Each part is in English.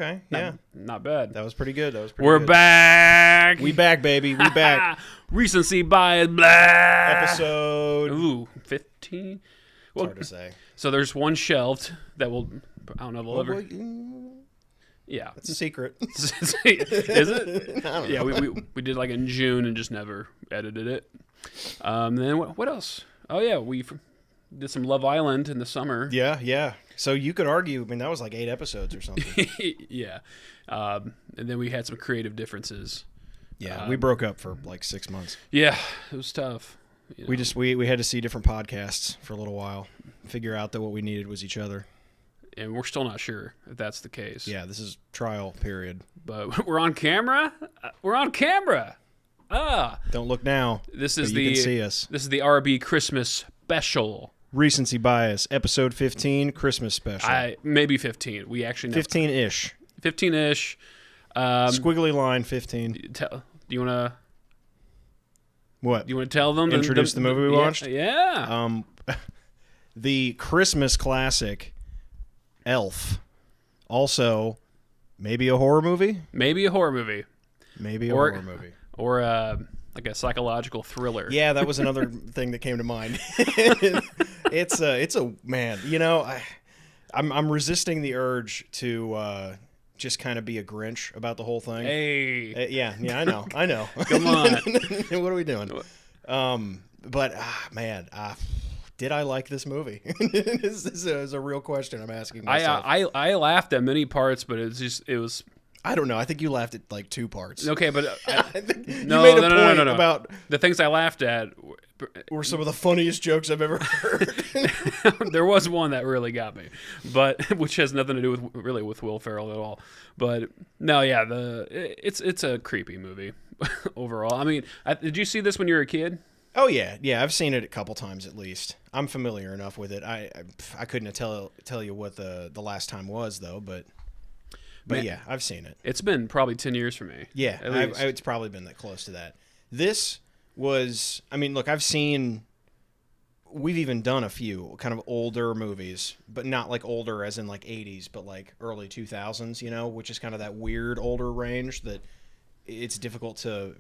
Okay. Yeah. Not bad. That was pretty good. We're back. We back, baby. We back. Recency bias. Blah. Episode. 15. It's hard to say. So there's one shelved that will. I don't know. We'll ever. Yeah. It's a secret. Is it? I don't Yeah. know. We did like in June and just never edited it. Then what else? Oh yeah, we did some Love Island in the summer. Yeah. So you could argue, I mean, that was like 8 episodes or something. Yeah. And then we had some creative differences. Yeah, we broke up for like 6 months. Yeah, it was tough. You know. We had to see different podcasts for a little while, figure out that what we needed was each other. And we're still not sure if that's the case. Yeah, this is trial period. But we're on camera? We're on camera. Don't look now. This is you can see us. This is the RB Christmas special. Recency bias, episode 15, Christmas special. Maybe 15. We actually know. 15-ish. 15-ish. Squiggly line, 15. Do you want to... What? Do you want to tell them? Introduce the movie we watched? Yeah. The Christmas classic, Elf. Also, maybe a horror movie? Maybe a horra movie. Maybe a horror movie. Or like a psychological thriller. Yeah, that was another thing that came to mind. It's a man. You know, I'm resisting the urge to just kind of be a Grinch about the whole thing. Hey. Yeah, I know. Come on. What are we doing? But man, did I like this movie? This is a real question I'm asking myself. I laughed at many parts, but it was. I don't know. I think you laughed at like 2 parts. Okay, but you made a point about the things I laughed at were some of the funniest jokes I've ever heard. There was one that really got me, but which has nothing to do with Will Ferrell at all. But no, yeah, it's a creepy movie overall. I mean, did you see this when you were a kid? Oh yeah, I've seen it a couple times at least. I'm familiar enough with it. I couldn't tell you what the last time was though, but Man, yeah, I've seen it. It's been probably 10 years for me. Yeah, it's probably been that close to that. This was, I mean, look, we've even done a few kind of older movies, but not like older as in like 80s, but like early 2000s, you know, which is kind of that weird older range that it's difficult to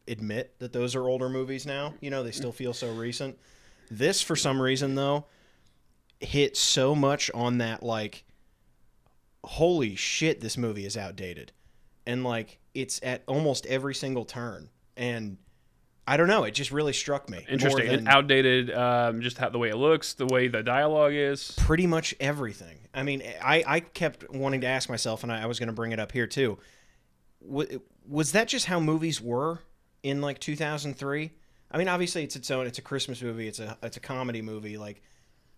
admit that those are older movies now. You know, they still feel so recent. This, for some reason, though, hit so much on that, like, holy shit, this movie is outdated. And, like, it's at almost every single turn. And I don't know, it just really struck me. Interesting. And outdated, just the way it looks, the way the dialogue is. Pretty much everything. I mean, I kept wanting to ask myself, and I was going to bring it up here too, was that just how movies were in, like, 2003? I mean, obviously it's its own, it's a Christmas movie, it's a comedy movie, like,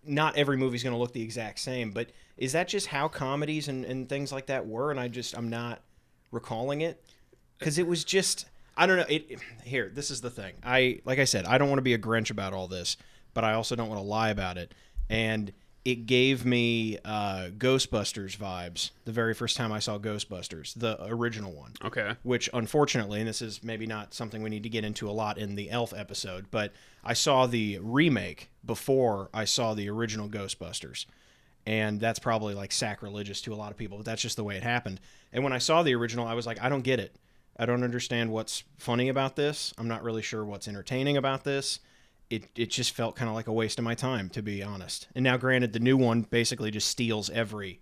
not every movie's going to look the exact same, but is that just how comedies and things like that were, and I'm not recalling it? Because it was just, I don't know. Here, this is the thing. Like I said, I don't want to be a Grinch about all this, but I also don't want to lie about it. And it gave me Ghostbusters vibes the very first time I saw Ghostbusters, the original one. Okay. Which, unfortunately, and this is maybe not something we need to get into a lot in the Elf episode, but I saw the remake before I saw the original Ghostbusters. And that's probably like sacrilegious to a lot of people, but that's just the way it happened. And when I saw the original, I was like, I don't get it. I don't understand what's funny about this. I'm not really sure what's entertaining about this. It just felt kind of like a waste of my time, to be honest. And now, granted, the new one basically just steals every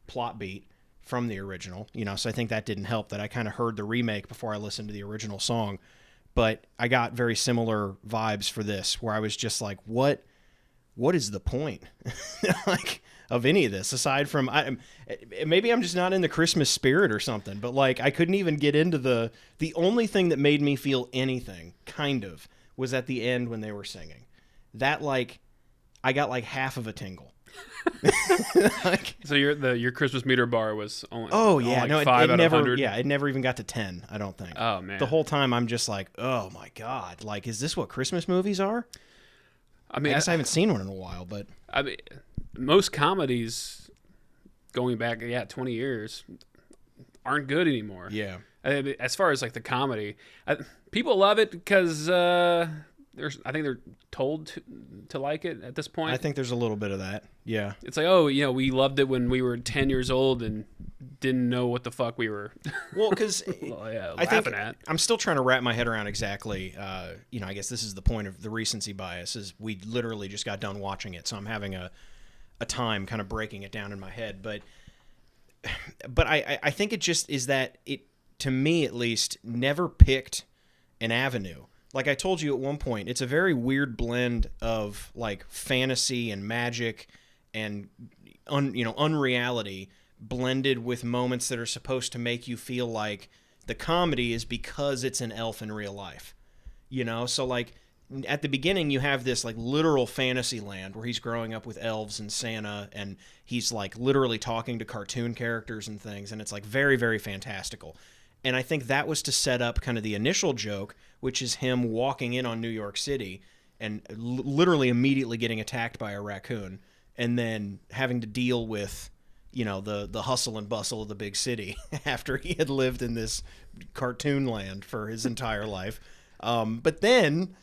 plot beat from the original, you know, so I think that didn't help that I kind of heard the remake before I listened to the original song. But I got very similar vibes for this, where I was just like, what is the point like of any of this, aside from maybe I'm just not in the Christmas spirit or something, but like I couldn't even get into the only thing that made me feel anything kind of was at the end when they were singing. That, like, I got like half of a tingle. Like, so your Christmas meter bar was only like no, 5 out of never 100? Yeah, it never even got to 10, I don't think. Oh man. The whole time I'm just like, oh my god, like, is this what Christmas movies are? I mean, I guess I haven't seen one in a while, but I mean, most comedies going back 20 years aren't good anymore. Yeah. As far as like the comedy, people love it because I think they're told to like it at this point. I think there's a little bit of that. Yeah. It's like, oh, we loved it when we were 10 years old and didn't know what the fuck we were Well, because laughing at. I'm still trying to wrap my head around exactly, I guess this is the point of the recency bias, is we literally just got done watching it, so I'm having a time kind of breaking it down in my head. But I think it just is that it, to me at least, never picked an avenue. Like I told you at one point, it's a very weird blend of like fantasy and magic and unreality blended with moments that are supposed to make you feel like the comedy is because it's an elf in real life. So like at the beginning you have this like literal fantasy land where he's growing up with elves and Santa, and he's like literally talking to cartoon characters and things, and it's like very, very fantastical. And I think that was to set up kind of the initial joke, which is him walking in on New York City and literally immediately getting attacked by a raccoon, and then having to deal with, the hustle and bustle of the big city after he had lived in this cartoon land for his entire life. But then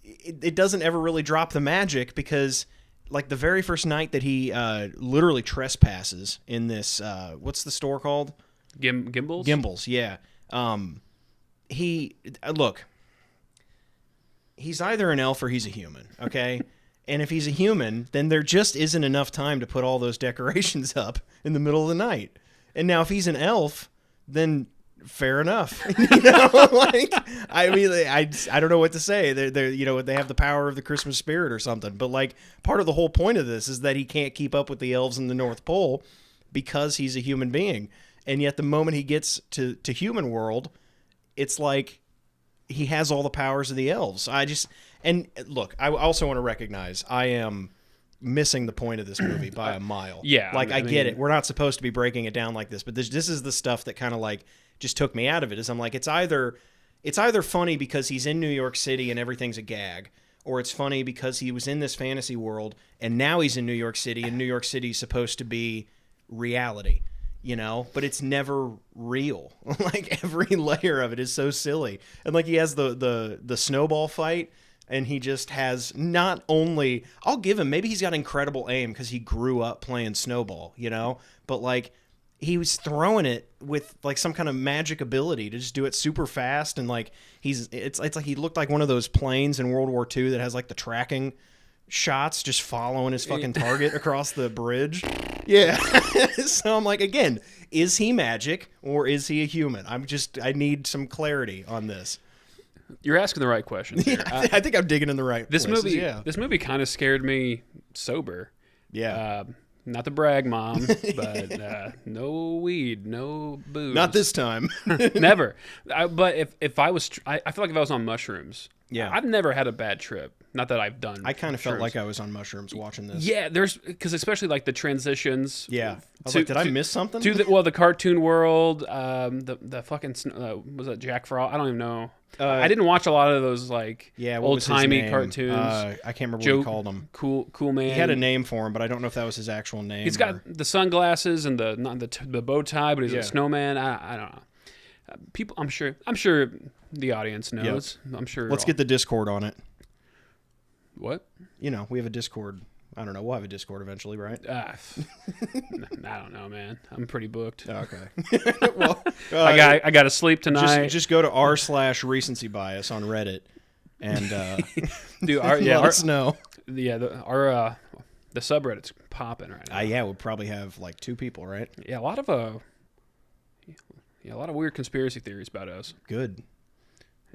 it doesn't ever really drop the magic, because like the very first night that he literally trespasses in this, what's the store called? Gimbals? Gimbals, yeah. He's either an elf or he's a human, okay? And if he's a human, then there just isn't enough time to put all those decorations up in the middle of the night. And now if he's an elf, then fair enough. I don't know what to say. They have the power of the Christmas spirit or something. But like part of the whole point of this is that he can't keep up with the elves in the North Pole because he's a human being. And yet the moment he gets to human world, it's like he has all the powers of the elves. And look, I also want to recognize I am missing the point of this movie by a mile. Yeah. Like I get it. We're not supposed to be breaking it down like this, but this is the stuff that kind of like just took me out of it. Is I'm like, it's either funny because he's in New York City and everything's a gag, or it's funny because he was in this fantasy world and now he's in New York City, and New York City is supposed to be reality. But it's never real. Like every layer of it is so silly. And like he has the snowball fight, and he just has not only, I'll give him, maybe he's got incredible aim because he grew up playing snowball, but like he was throwing it with like some kind of magic ability to just do it super fast. And like it's like he looked like one of those planes in World War II that has like the tracking shots just following his fucking target across the bridge. Yeah. So I'm like, again, is he magic or is he a human? I need some clarity on this. You're asking the right questions here. Yeah, I think I'm digging in the right places. This movie kind of scared me sober. Yeah. Not to brag, Mom, but no weed, no booze. Not this time. Never. But if I was, I feel like if I was on mushrooms, yeah, I've never had a bad trip. Not that I've done. I kind of felt like I was on mushrooms watching this. Yeah, because especially like the transitions. Yeah. I was like, did I miss something? The cartoon world, the fucking was that Jack Frost? I don't even know. I didn't watch a lot of those like old timey cartoons. I can't remember what he called him. Cool man. He had a name for him, but I don't know if that was his actual name. He's got the sunglasses and the bow tie, but he's a snowman. I don't know. People, I'm sure the audience knows. Yep. I'm sure. Let's get the Discord on it. What? We have a Discord. I don't know. We'll have a Discord eventually, right? I don't know, man. I'm pretty booked. Okay. Well, I got to sleep tonight. Just go to r/recency bias on Reddit and dude, let us know. Yeah, the subreddit's popping right now. Yeah, we'll probably have like 2 people, right? Yeah, a lot of weird conspiracy theories about us. Good.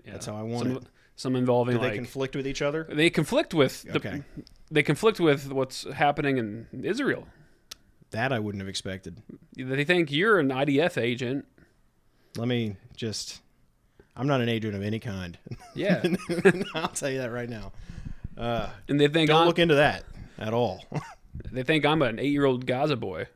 Yeah, that's how I want it. Some involving. Do they conflict with each other? They conflict with. They conflict with what's happening in Israel. That I wouldn't have expected. They think you're an IDF agent. I'm not an agent of any kind. Yeah. I'll tell you that right now. And they think don't look into that at all. They think I'm an 8-year-old Gaza boy.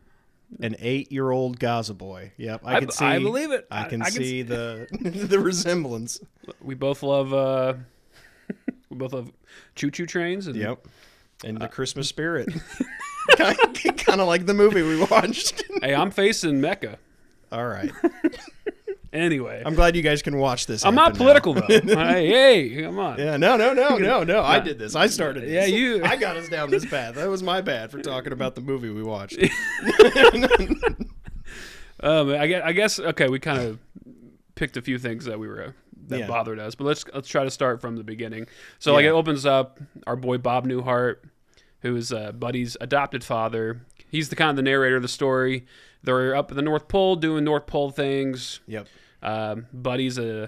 An 8-year-old Gaza boy. Yep, I can see. I believe it. I can see the the resemblance. We both love. We both love choo-choo trains. And, yep, and the Christmas spirit. kind of like the movie we watched. Hey, I'm facing Mecca. All right. Anyway, I'm glad you guys can watch this. I'm not happen political now. though. Hey, come on. Yeah, no. I did this. I started this. Yeah, you. I got us down this path. That was my bad for talking about the movie we watched. I guess okay. We kind of picked a few things that that bothered us, but let's try to start from the beginning. So like it opens up our boy Bob Newhart, who is Buddy's adopted father. He's the kind of the narrator of the story. They're up at the North Pole doing North Pole things. Yep. Buddy's how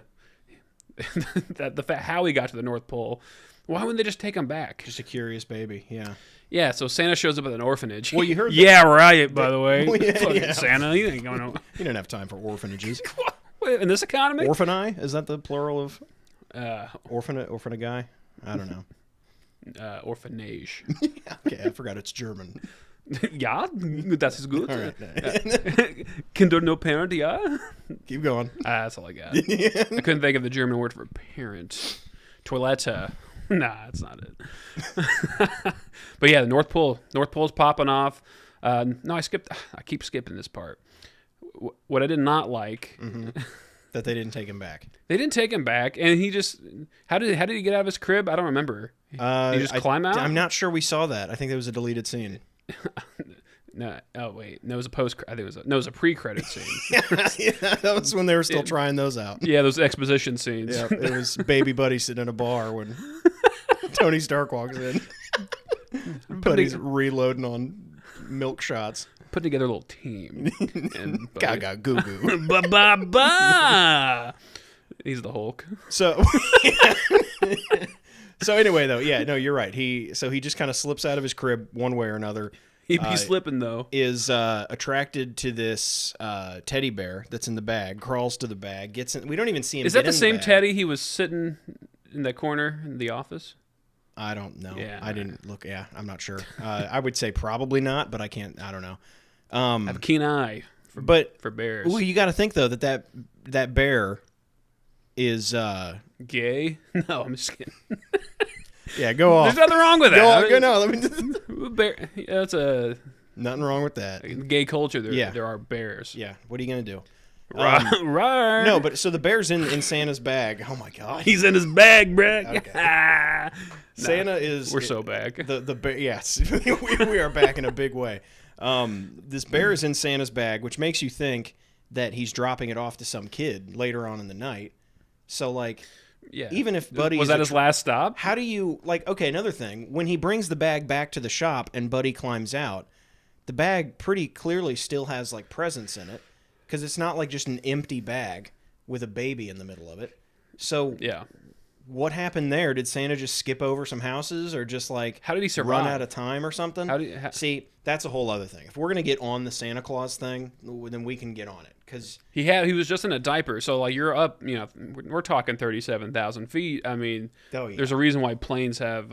he got to the North Pole. Why wouldn't they just take him back? Just a curious baby. Yeah. Yeah, so Santa shows up at an orphanage. Well, you heard yeah, right, by the way. Well, Fucking Santa, you ain't going to... You don't have time for orphanages. In this economy? Orphani? Is that the plural of orphan a guy? I don't know. Orphanage. Okay, I forgot it's German. Ja, das ist gut. All right. Kinder no parent, ja? Keep going. That's all I got. I couldn't think of the German word for parent. Toilette. Nah, that's not it. But yeah, the North Pole's popping off. No, I keep skipping this part. What I did not like... That they didn't take him back. They didn't take him back, and he just... How did he get out of his crib? I don't remember. Did he just climb out? I'm not sure we saw that. I think there was a deleted scene. No. Oh wait. No, it was a post. I think it was a pre-credit scene. Yeah, that was when they were still trying those out. Yeah, those exposition scenes. Yeah, it was Baby Buddy sitting in a bar when Tony Stark walks in. Buddy's reloading on milk shots. Putting together a little team. And Gaga goo goo. Ba ba ba. He's the Hulk. So. So anyway, though, yeah, no, you're right. He just kind of slips out of his crib one way or another. He'd be slipping though. Is attracted to this teddy bear that's in the bag. Crawls to the bag. Gets in. We don't even see him. Is that the same Teddy he was sitting in that corner in the office? I don't know. Yeah, I didn't look. Yeah, I'm not sure. I would say probably not, but I can't. I don't know. I have a keen eye for bears. Well, you got to think though that bear is gay. No, I'm just kidding. Yeah, go off. There's nothing wrong with that. That's a nothing wrong with that. In gay culture, there are bears. Yeah. What are you gonna do? Right. No, but so the bear's in Santa's bag. Oh my God. He's in his bag, Brett. Okay. Santa is. We're so back. The bear. Yes, we are back in a big way. This bear is in Santa's bag, which makes you think that he's dropping it off to some kid later on in the night. So like. Yeah. Even if Buddy was that his last stop? How do you okay, another thing, when he brings the bag back to the shop and Buddy climbs out, the bag pretty clearly still has like presents in it because it's not like just an empty bag with a baby in the middle of it. So yeah. What happened there? Did Santa just skip over some houses or just like how did he survive? Run out of time or something? See, that's a whole other thing. If we're going to get on the Santa Claus thing, then we can get on it. Because he was just in a diaper, so like you're up, we're talking 37,000 feet. I mean, there's a reason why planes have.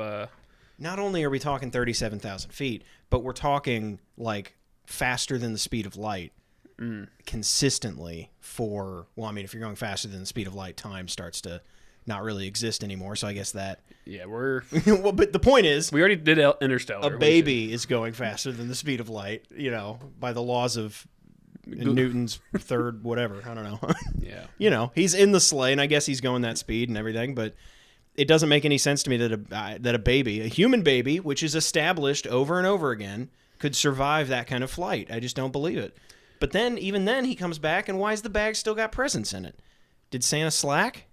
Not only are we talking 37,000 feet, but we're talking like faster than the speed of light consistently for. Well, I mean, if you're going faster than the speed of light, time starts to not really exist anymore. So I guess that. Yeah, we're. Well, but the point is, we already did Interstellar. A baby is going faster than the speed of light. By the laws of. Newton's third, whatever. I don't know. Yeah. He's in the sleigh, and I guess he's going that speed and everything, but it doesn't make any sense to me that a baby, a human baby, which is established over and over again, could survive that kind of flight. I just don't believe it. But then, even then, he comes back, and why is the bag still got presents in it? Did Santa slack?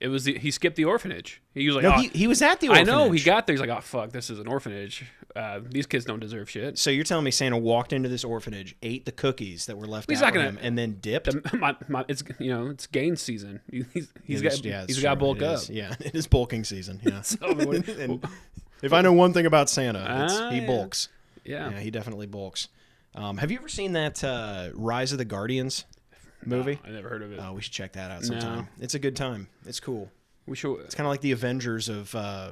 It was he skipped the orphanage. He was like, no, he was at the orphanage. I know, he got there. He's like, oh fuck, this is an orphanage. These kids don't deserve shit. So you're telling me Santa walked into this orphanage, ate the cookies that were left out for him, and then dipped? It's gain season. He's got bulk up. Yeah, it is bulking season. Yeah. And if I know one thing about Santa, he bulks. Yeah, he definitely bulks. Have you ever seen that Rise of the Guardians movie? No, I never heard of it. Oh, we should check that out sometime. No. It's a good time. It's cool. We should. It's kind of like the Avengers of, I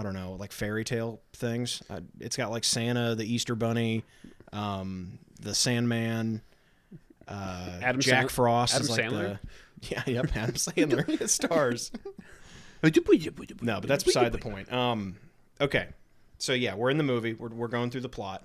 don't know, like fairy tale things. It's got like Santa, the Easter Bunny, the Sandman, Jack Frost. Adam is like Sandler? Adam Sandler. It stars. No, but that's beside the point. Okay. So yeah, we're in the movie. We're going through the plot.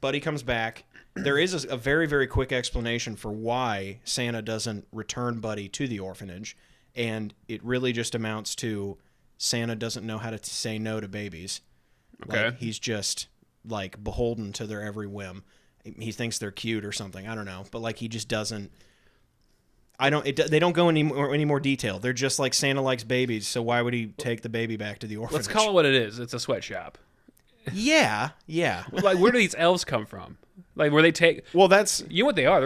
Buddy comes back. There is a very, very quick explanation for why Santa doesn't return Buddy to the orphanage, and it really just amounts to Santa doesn't know how to say no to babies. Okay. Like, he's just, like, beholden to their every whim. He thinks they're cute or something. I don't know. But, like, he just doesn't... They don't go any more detail. They're just like, Santa likes babies, so why would he take the baby back to the orphanage? Let's call it what it is. It's a sweatshop. Yeah. Like, where do these elves come from? Like, where they take... Well, that's... You know what they are? They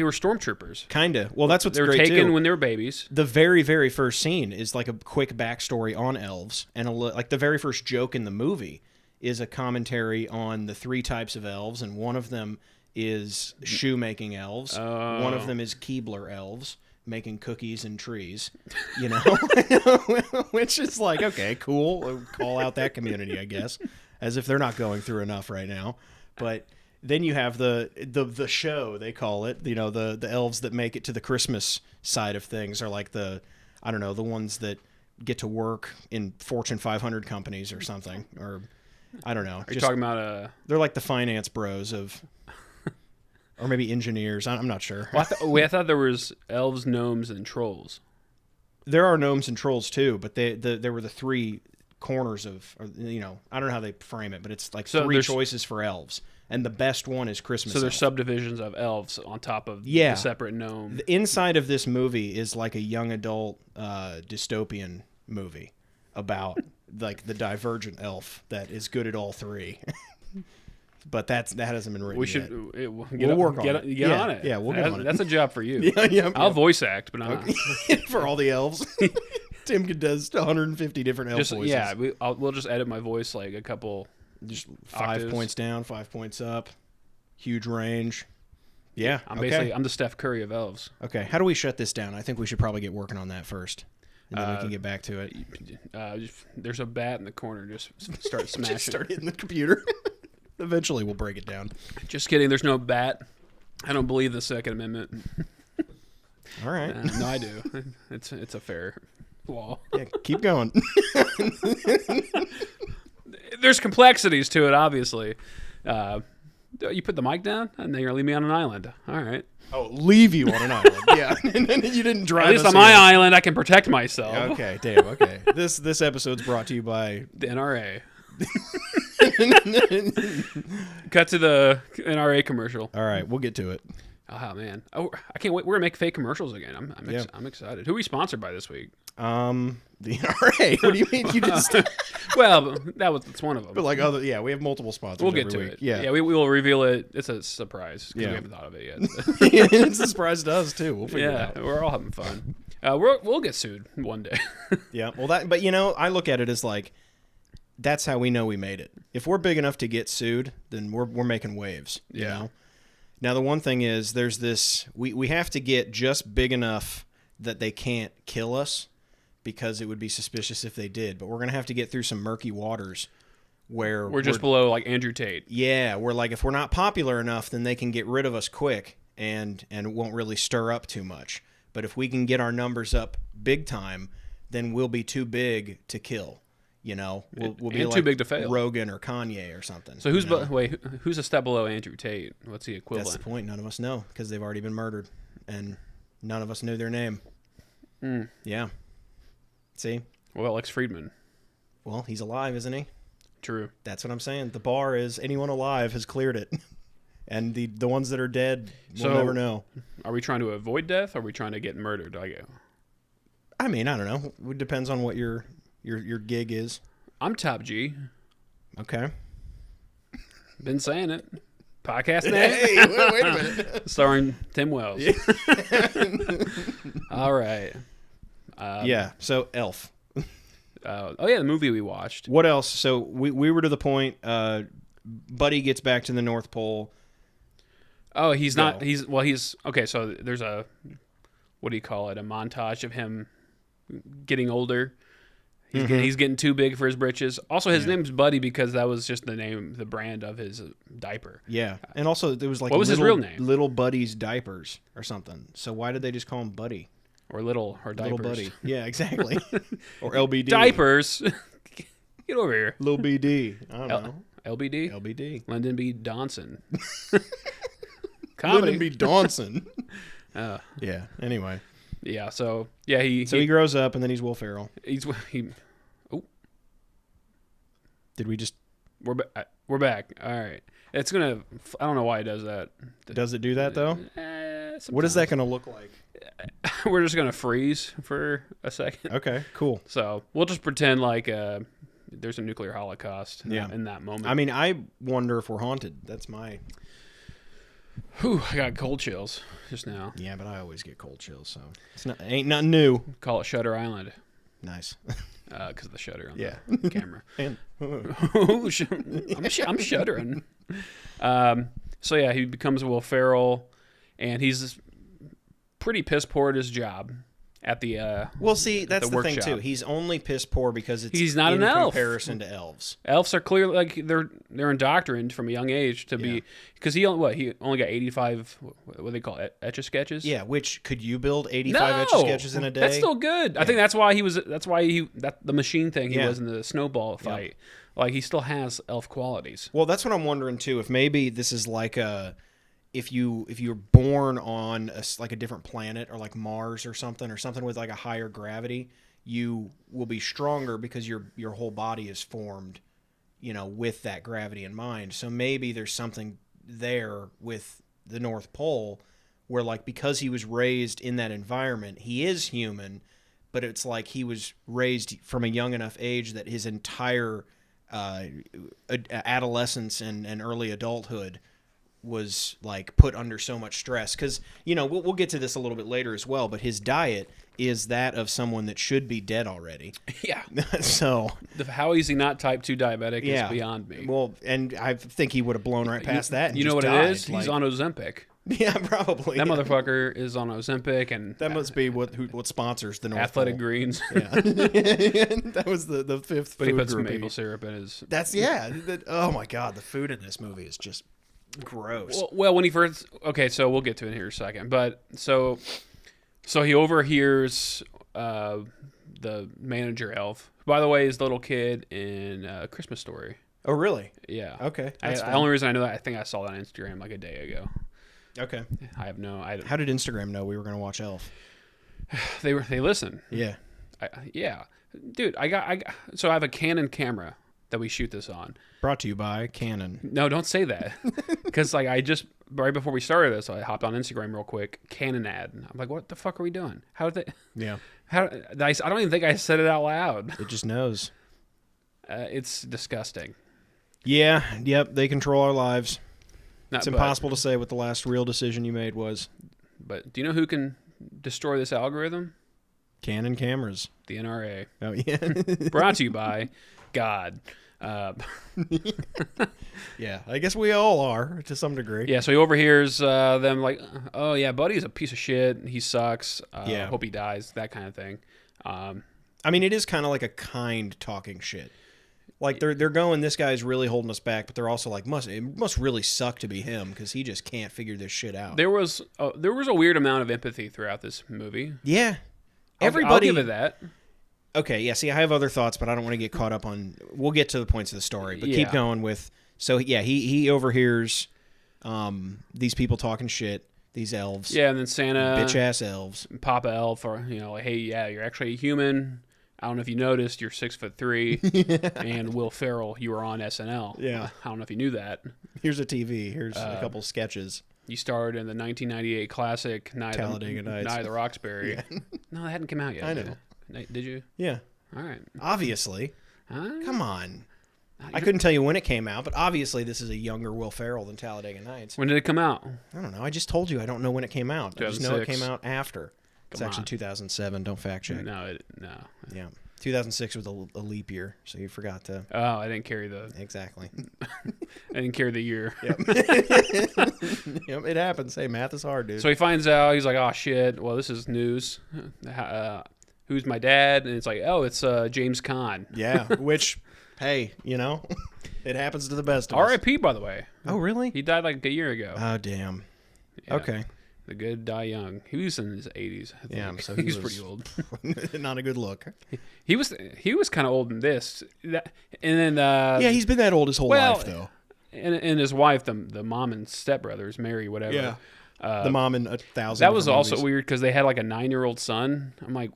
were stormtroopers. Kinda. Well, that's what's They were great, taken too. when they were babies. The very, very first scene is like a quick backstory on elves, and like the very first joke in the movie is a commentary on the 3 types of elves, and one of them is shoemaking elves. Oh. One of them is Keebler elves, making cookies and trees, you know, which is like, okay, cool. We'll call out that community, I guess, as if they're not going through enough right now. But then you have the show, they call it, you know, the elves that make it to the Christmas side of things are like the ones that get to work in Fortune 500 companies or something, or I don't know. Are you talking about They're like the finance bros of, or maybe engineers. I'm not sure. Well, I thought there was elves, gnomes, and trolls. There are gnomes and trolls too, but there were the 3 corners of, or, you know, I don't know how they frame it, but it's like 3 choices for elves, and the best one is Christmas. So there's elf. Subdivisions of elves on top of the separate gnome. The inside of this movie is like a young adult dystopian movie about like the divergent elf that is good at all 3. But that hasn't been written yet. We'll work on it. Get on it. Yeah, we'll get on it. That's a job for you. I'll voice act, but not for all the elves. Tim does 150 different elf voices. Yeah, we'll just edit my voice like a couple. Just 5 points down, 5 points up. Huge range. Yeah, I'm the Steph Curry of elves. Okay, how do we shut this down? I think we should probably get working on that first, and then we can get back to it. There's a bat in the corner. Just start smashing. Just start hitting the computer. Eventually, we'll break it down. Just kidding. There's no bat. I don't believe the Second Amendment. All right. No, I do. It's a fair law. Yeah, keep going. There's complexities to it, obviously. You put the mic down, and then you're gonna leave me on an island. All right. Oh, leave you on an island. Yeah, and you didn't drive. At least on my island, I can protect myself. Okay, damn. Okay. This episode's brought to you by the NRA. Cut to the NRA commercial. All right, we'll get to it. Oh man, I can't wait. We're gonna make fake commercials again. I'm excited. Who are we sponsored by this week? The NRA. What do you mean? You just well, that's one of them. But like we have multiple sponsors. We'll get to week. it. Yeah, we will reveal it. It's a surprise because we haven't thought of it yet. It's a surprise to us too. We'll figure it out. We're all having fun. We'll get sued one day. Yeah. Well, but I look at it as like, that's how we know we made it. If we're big enough to get sued, then we're making waves. You know? Now the one thing is, there's this. We have to get just big enough that they can't kill us, because it would be suspicious if they did. But we're gonna have to get through some murky waters where we're just below like Andrew Tate. Yeah, we're like, if we're not popular enough, then they can get rid of us quick and it won't really stir up too much. But if we can get our numbers up big time, then we'll be too big to kill. You know, we'll be like too big to fail. Rogan or Kanye or something. So who's a step below Andrew Tate? What's the equivalent? That's the point. None of us know, because they've already been murdered, and none of us knew their name. Yeah. See? Well, Lex Friedman. Well, he's alive, isn't he? True. That's what I'm saying. The bar is anyone alive has cleared it. And the ones that are dead, we'll never know. Are we trying to avoid death, or are we trying to get murdered? I mean, I don't know. It depends on what your gig is. I'm Top G. Okay. Been saying it. Podcast name? Hey, wait a minute. Starring Tim Wells. Yeah. All right. So Elf. The movie we watched. What else? So we were to the point, Buddy gets back to the North Pole. Oh, he's not. He's okay. So there's a, what do you call it? A montage of him getting older. He's getting too big for his britches. Also, his name's Buddy because that was just the brand of his diaper. Yeah, and also there was like, what was his real name? Little Buddy's diapers or something. So why did they just call him Buddy? Or diapers. Little Buddy. Yeah, exactly. Or LBD. Diapers. Get over here. Little BD. I don't know. LBD? LBD. Lyndon B. Johnson. Comedy. Lyndon B. Johnson. Uh, Yeah. Anyway. yeah. So yeah, He grows up and then he's Will Ferrell. Oh, Did we just? we're back. All right. It's gonna. I don't know why it does that. Does it do that though? What is Sometimes. that going to look like? We're just gonna freeze for a second. Okay. Cool. So we'll just pretend like there's a nuclear holocaust. In that moment. I mean, I wonder if we're haunted. That's my. Whew, I got cold chills just now. Yeah, but I always get cold chills, so ain't nothing new. Call it Shutter Island. Nice. Because of the shutter on Yeah. the camera. And I'm shuddering. So yeah, he becomes Will Ferrell, and he's pretty piss poor at his job at the. well, see, that's the thing workshop. too. He's only piss poor because He's not in an elf. comparison to elves. Elves are clearly like they're indoctrined from a young age to be because he only got 85 what do they call it, etch-a-sketches. Yeah, which could you build 85 etch-a-sketches in a day? That's still good. I think that's why the machine thing he was in the snowball fight. Like he still has elf qualities. Well, that's what I'm wondering too. If maybe this is like if you're born on like a different planet or like Mars or something with like a higher gravity, you will be stronger because your whole body is formed, with that gravity in mind. So maybe there's something there with the North Pole where like because he was raised in that environment, he is human, but it's like he was raised from a young enough age that his entire adolescence and early adulthood was like put under so much stress because we'll get to this a little bit later as well, but his diet is that of someone that should be dead already. Yeah. So how is he not type 2 diabetic yeah, is beyond me. Well, and I think he would have blown right past that. And you know just what died. it is? He's on Ozempic. Yeah, probably. That motherfucker is on Ozempic, and that must be what sponsors the North Athletic Pole. Greens. Yeah. That was the fifth. But he food puts groupie. maple syrup in his. Oh my god, the food in this movie is just gross. Well, when he first. Okay, so we'll get to it here in a second. But so he overhears the manager elf. Who, by the way, is the little kid in Christmas Story. Oh, really? Yeah. Okay. The only reason I know that, I think I saw that on Instagram like a day ago. Okay. I have no. How did Instagram know we were going to watch Elf? They listen. Yeah. Yeah, dude. So I have a Canon camera that we shoot this on. Brought to you by Canon. No, don't say that. Because like I just right before we started this, I hopped on Instagram real quick. Canon ad. I'm like, what the fuck are we doing? How did they? Yeah. I don't even think I said it out loud. It just knows. It's disgusting. Yeah. Yep. They control our lives. It's impossible to say what the last real decision you made was. But do you know who can destroy this algorithm? Canon cameras. The NRA. Oh, yeah. Brought to you by God. Yeah, I guess we all are to some degree. Yeah, so he overhears them like, oh, yeah, Buddy's a piece of shit. He sucks. Yeah. Hope he dies. That kind of thing. I mean, it is kind of like a kind talking shit. Like they're going, this guy's really holding us back, but they're also like, it must really suck to be him because he just can't figure this shit out. There was a weird amount of empathy throughout this movie. Yeah, I'll give it that. Okay, yeah. See, I have other thoughts, but I don't want to get caught up on. We'll get to the points of the story, but keep going with. So yeah, he overhears these people talking shit, these elves. Yeah, and then Santa, bitch ass elves, Papa Elf, or like, hey, yeah, you're actually a human. I don't know if you noticed, you're 6'3", and Will Ferrell, you were on SNL. Yeah, I don't know if you knew that. Here's a TV. Here's a couple sketches. You starred in the 1998 classic Night of the Roxbury. Yeah. No, that hadn't come out yet. I know. Did you? Yeah. All right. Obviously. Come on. I couldn't tell you when it came out, but obviously this is a younger Will Ferrell than Talladega Nights. When did it come out? I don't know. I just told you I don't know when it came out. I just know it came out after. It's actually 2007. Don't fact check. No. Yeah. 2006 was a leap year, so you forgot to. Oh, I didn't carry the. Exactly. I didn't carry the year. Yep. Yep, it happens. Hey, math is hard, dude. So he finds out. He's like, oh, shit. Well, this is news. Who's my dad? And it's like, oh, it's James Caan. Yeah, which, hey, it happens to the best of us. R.I.P., by the way. Oh, really? He died like a year ago. Oh, damn. Yeah. Okay. The Good Die Young. He was in his 80s. I think. Yeah, so he's he was pretty old. not a good look. He was kind of old in this. And then Yeah, he's been that old his whole life though. And his wife, the mom and stepbrothers, Mary, whatever. Yeah. The mom and 1,000. That was also movies. weird because they had like a 9-year-old son. I'm like,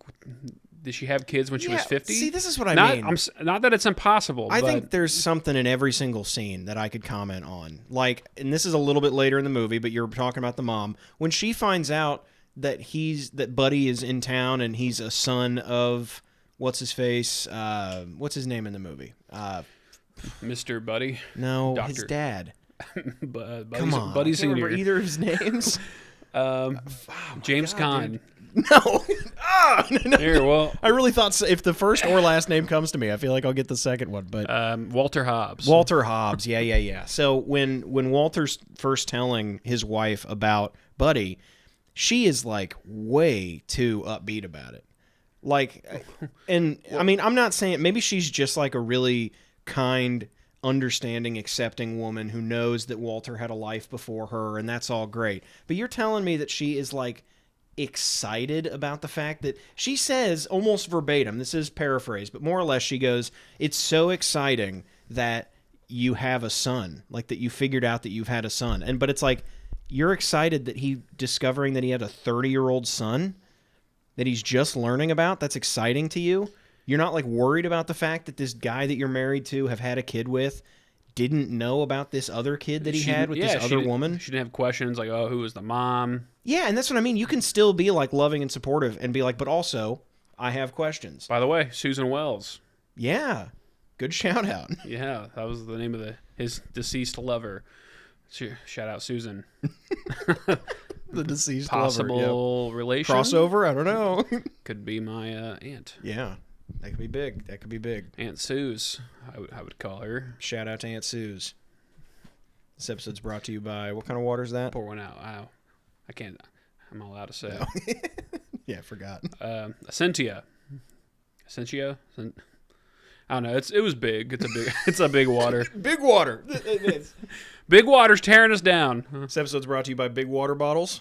did she have kids when she was 50? See, this is what I mean. Not that it's impossible. I but think there's something in every single scene that I could comment on. Like, and this is a little bit later in the movie, but you're talking about the mom. When she finds out that Buddy is in town and he's a son of what's his name in the movie? Mr. Buddy. No, Doctor. his dad. Come on, Buddy I can't remember Senior. either of his names. James Caan. Dude. No. No. Here, well, I really thought if the first or last name comes to me, I feel like I'll get the second one. But Walter Hobbs. Walter Hobbs, yeah. So when Walter's first telling his wife about Buddy, she is like way too upbeat about it. Like, and I mean, I'm not saying maybe she's just like a really kind, understanding, accepting woman who knows that Walter had a life before her, and that's all great. But you're telling me that she is like excited about the fact that she says almost verbatim, this is paraphrased, but more or less she goes, it's so exciting that you have a son, like that you figured out that you've had a son. But it's like, you're excited that discovering that he had a 30-year-old son that he's just learning about. That's exciting to you. You're not like worried about the fact that this guy that you're married to, have had a kid with, didn't know about this other kid that he had with this other woman. She didn't have questions like, oh, who was the mom? Yeah, and that's what I mean. You can still be like loving and supportive and be like, but also, I have questions. By the way, Susan Wells. Yeah, good shout out. Yeah, that was the name of his deceased lover. Shout out Susan. The deceased Possible lover. Yep. relation. Crossover? I don't know. Could be my aunt. Yeah, that could be big. That could be big. Aunt Suze, I would call her. Shout out to Aunt Suze. This episode's brought to you by, what kind of water is that? Pour one out. Wow. I can't. I'm not allowed to say. No. Yeah, I forgot. Essentia. I don't know. It was big. It's a big water. Big water. Big water's tearing us down. This episode's brought to you by Big Water Bottles.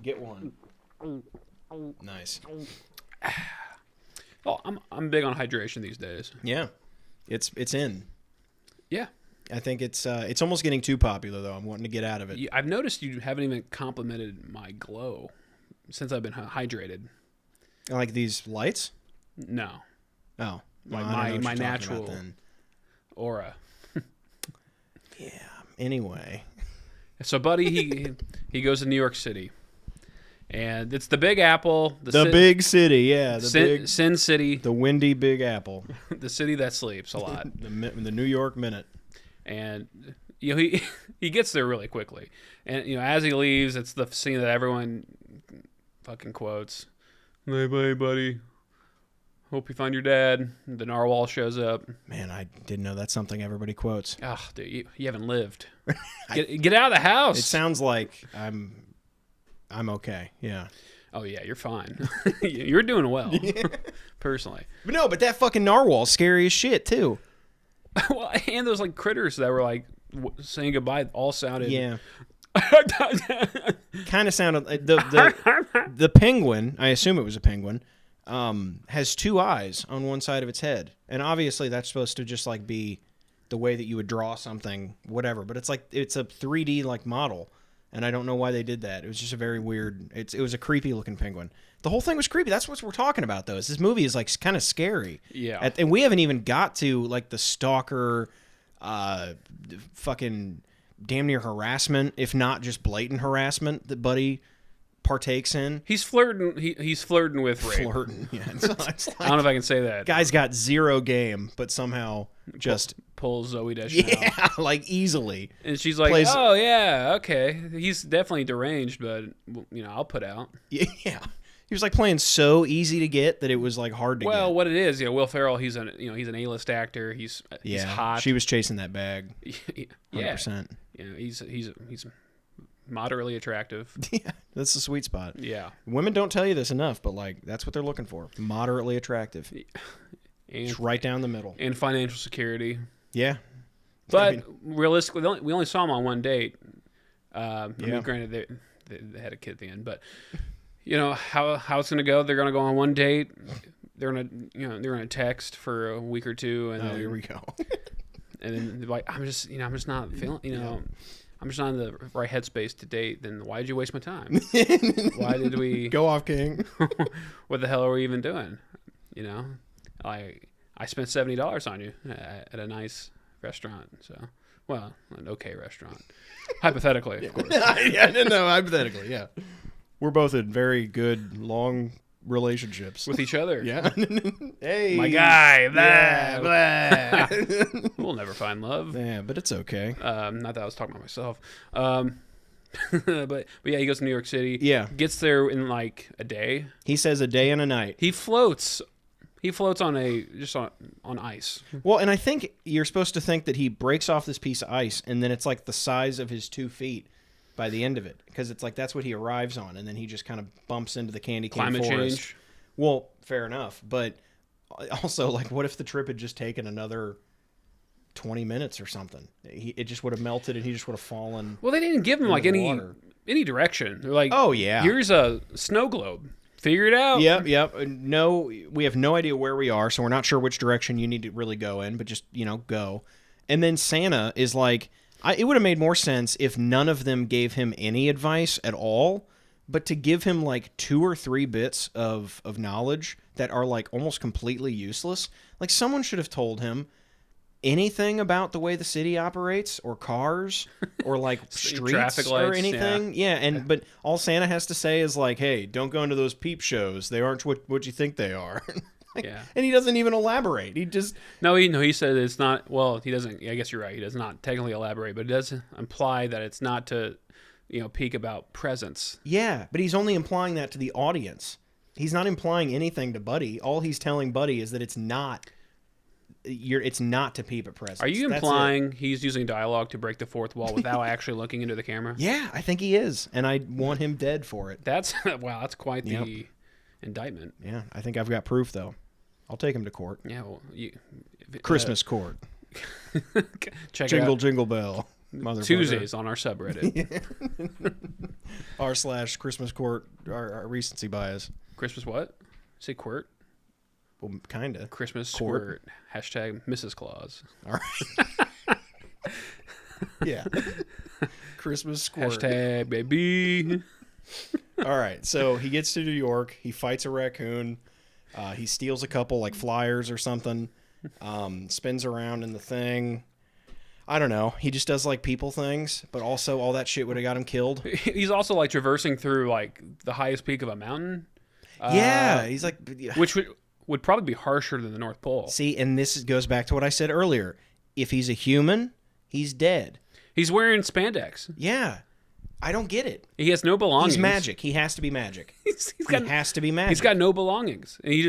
Get one. Nice. Oh, I'm big on hydration these days. Yeah, it's in. Yeah. I think it's almost getting too popular though. I'm wanting to get out of it. I've noticed you haven't even complimented my glow since I've been hydrated. Like these lights? No. Oh, Like my natural aura. Yeah. Anyway, so Buddy he goes to New York City, and it's the Big Apple, big city, yeah, Sin City, the windy Big Apple, the city that sleeps a lot, the New York Minute, and he gets there really quickly, and as he leaves, it's the scene that everyone fucking quotes. Bye bye, Buddy. Hope you find your dad. The narwhal shows up. Man, I didn't know that's something everybody quotes. Oh, dude, you haven't lived. Get out of the house. It sounds like I'm okay. Yeah. Oh yeah, you're fine. You're doing well, personally. But that fucking narwhal's scary as shit too. Well, and those like critters that were like saying goodbye all sounded. Yeah. Kind of sounded the penguin. I assume it was a penguin. Has two eyes on one side of its head, and obviously that's supposed to just like be the way that you would draw something, whatever. But it's like it's a 3D like model, and I don't know why they did that. It was just a very weird. It was a creepy looking penguin. The whole thing was creepy. That's what we're talking about, though. Is this movie is like kind of scary. Yeah, and we haven't even got to like the stalker, fucking damn near harassment, if not just blatant harassment that Buddy partakes in. He's flirting. He's flirting with rape. Flirting, yeah. It's like, I don't know if I can say that. Guy's got zero game, but somehow just pulls Zooey Deschanel. Yeah, like easily. And she's like, "Oh yeah, okay. He's definitely deranged, but I'll put out." Yeah, he was like playing so easy to get that it was like hard to get. Well, what it is, Will Ferrell, he's an A-list actor. He's hot. She was chasing that bag. 100%. Yeah, he's moderately attractive. Yeah, that's the sweet spot. Yeah. Women don't tell you this enough, but like that's what they're looking for. Moderately attractive. It's right down the middle. And financial security. Yeah. But realistically, we only saw them on one date. I mean, granted, they had a kid at the end. But you know how it's gonna go. They're gonna go on one date. They're gonna text for a week or two, and then, here we go. and then they're like, I'm just not feeling, I'm just not in the right headspace to date. Then why did you waste my time? Why did we Go off, King? What the hell are we even doing? You know, I spent $70 on you at a nice restaurant. So, well, an okay restaurant, hypothetically, of course. No, hypothetically, yeah. We're both in very good long relationships With each other. Yeah. Hey, My guy. Yeah, blah. We'll never find love. Yeah, but it's okay. Not that I was talking about myself. But yeah, he goes to New York City. Yeah. Gets there in like a day. He says a day and a night. He floats on on ice. Well, and I think you're supposed to think that he breaks off this piece of ice, and then it's like the size of his 2 feet by the end of it, because it's like that's what he arrives on, and then he just kind of bumps into the candy cane Climate forest. change. Well, fair enough, but also, like, what if the trip had just taken another 20 minutes or something? It just would have melted, and he just would have fallen. Well, they didn't give him like the water. any direction. They're like, Oh, yeah. here's a snow globe. Figure it out. Yep. No, we have no idea where we are, so we're not sure which direction you need to really go in, but just, go. And then Santa is like, it would have made more sense if none of them gave him any advice at all, but to give him like 2 or 3 bits of knowledge that are like almost completely useless. Like someone should have told him anything about the way the city operates, or cars, or like streets, traffic lights, or anything. But all Santa has to say is like, hey, don't go into those peep shows. They aren't what you think they are. Yeah. And he doesn't even elaborate. He just... He said it's not, well, he doesn't, I guess you're right. He does not technically elaborate, but it does imply that it's not to, peek about presence. Yeah, but he's only implying that to the audience. He's not implying anything to Buddy. All he's telling Buddy is that it's not to peep at presence. Are you implying he's using dialogue to break the fourth wall without actually looking into the camera? Yeah, I think he is, and I want him dead for it. That's quite the indictment. Yeah, I think I've got proof, though. I'll take him to court. Yeah, well, Christmas court. Check Jingle, it out. jingle bell. Motherfucker. Tuesdays on our subreddit. r/Christmas court, our recency bias. Christmas what? Say quirt? Well, kind of. Christmas Court. squirt. # Mrs. Claus. All right. Yeah. Christmas squirt. # baby. All right. So he gets to New York. He fights a raccoon. He steals a couple like flyers or something. Spins around in the thing. I don't know. He just does like people things, but also all that shit would have got him killed. He's also like traversing through like the highest peak of a mountain. Yeah. He's like... Which would probably be harsher than the North Pole. See, and this goes back to what I said earlier. If he's a human, he's dead. He's wearing spandex. Yeah. I don't get it. He has no belongings. He's magic. He has to be magic. He has to be magic. He's got no belongings. And he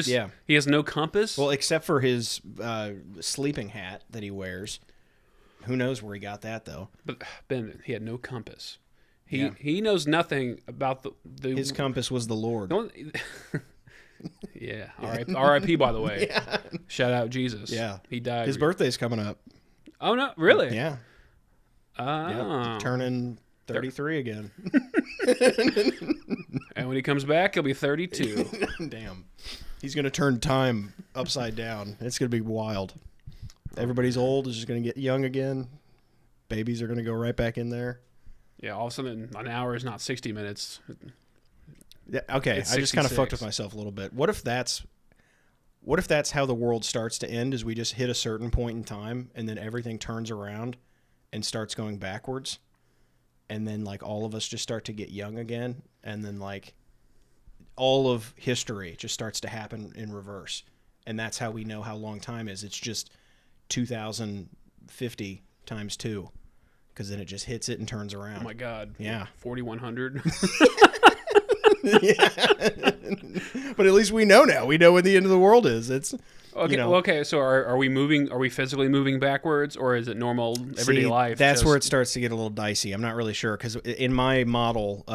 has no compass. Well, except for his sleeping hat that he wears. Who knows where he got that, though. But Ben, he had no compass. He knows nothing about the His compass was the Lord. Yeah. R.I.P. by the way. Yeah. Shout out Jesus. Yeah. He died. His birthday's coming up. Oh, no. Really? Yeah. Oh. Yep. Turning 33 again. And when he comes back, he'll be 32. Damn. He's going to turn time upside down. It's going to be wild. Everybody's old is just going to get young again. Babies are going to go right back in there. Yeah, all of a sudden, an hour is not 60 minutes. Yeah, okay, It's I just kind of 66. fucked with myself a little bit. What if that's how the world starts to end? Is we just hit a certain point in time, and then everything turns around and starts going backwards, and then like all of us just start to get young again, and then like all of history just starts to happen in reverse, and that's how we know how long time is. It's just 2050 times 2, because then it just hits it and turns around. Oh my God. Yeah. 4100. Yeah. But at least we know now. We know when the end of the world is. It's Okay. Okay. So are we moving? Are we physically moving backwards, or is it normal everyday life? That's where it starts to get a little dicey. I'm not really sure, because in my model,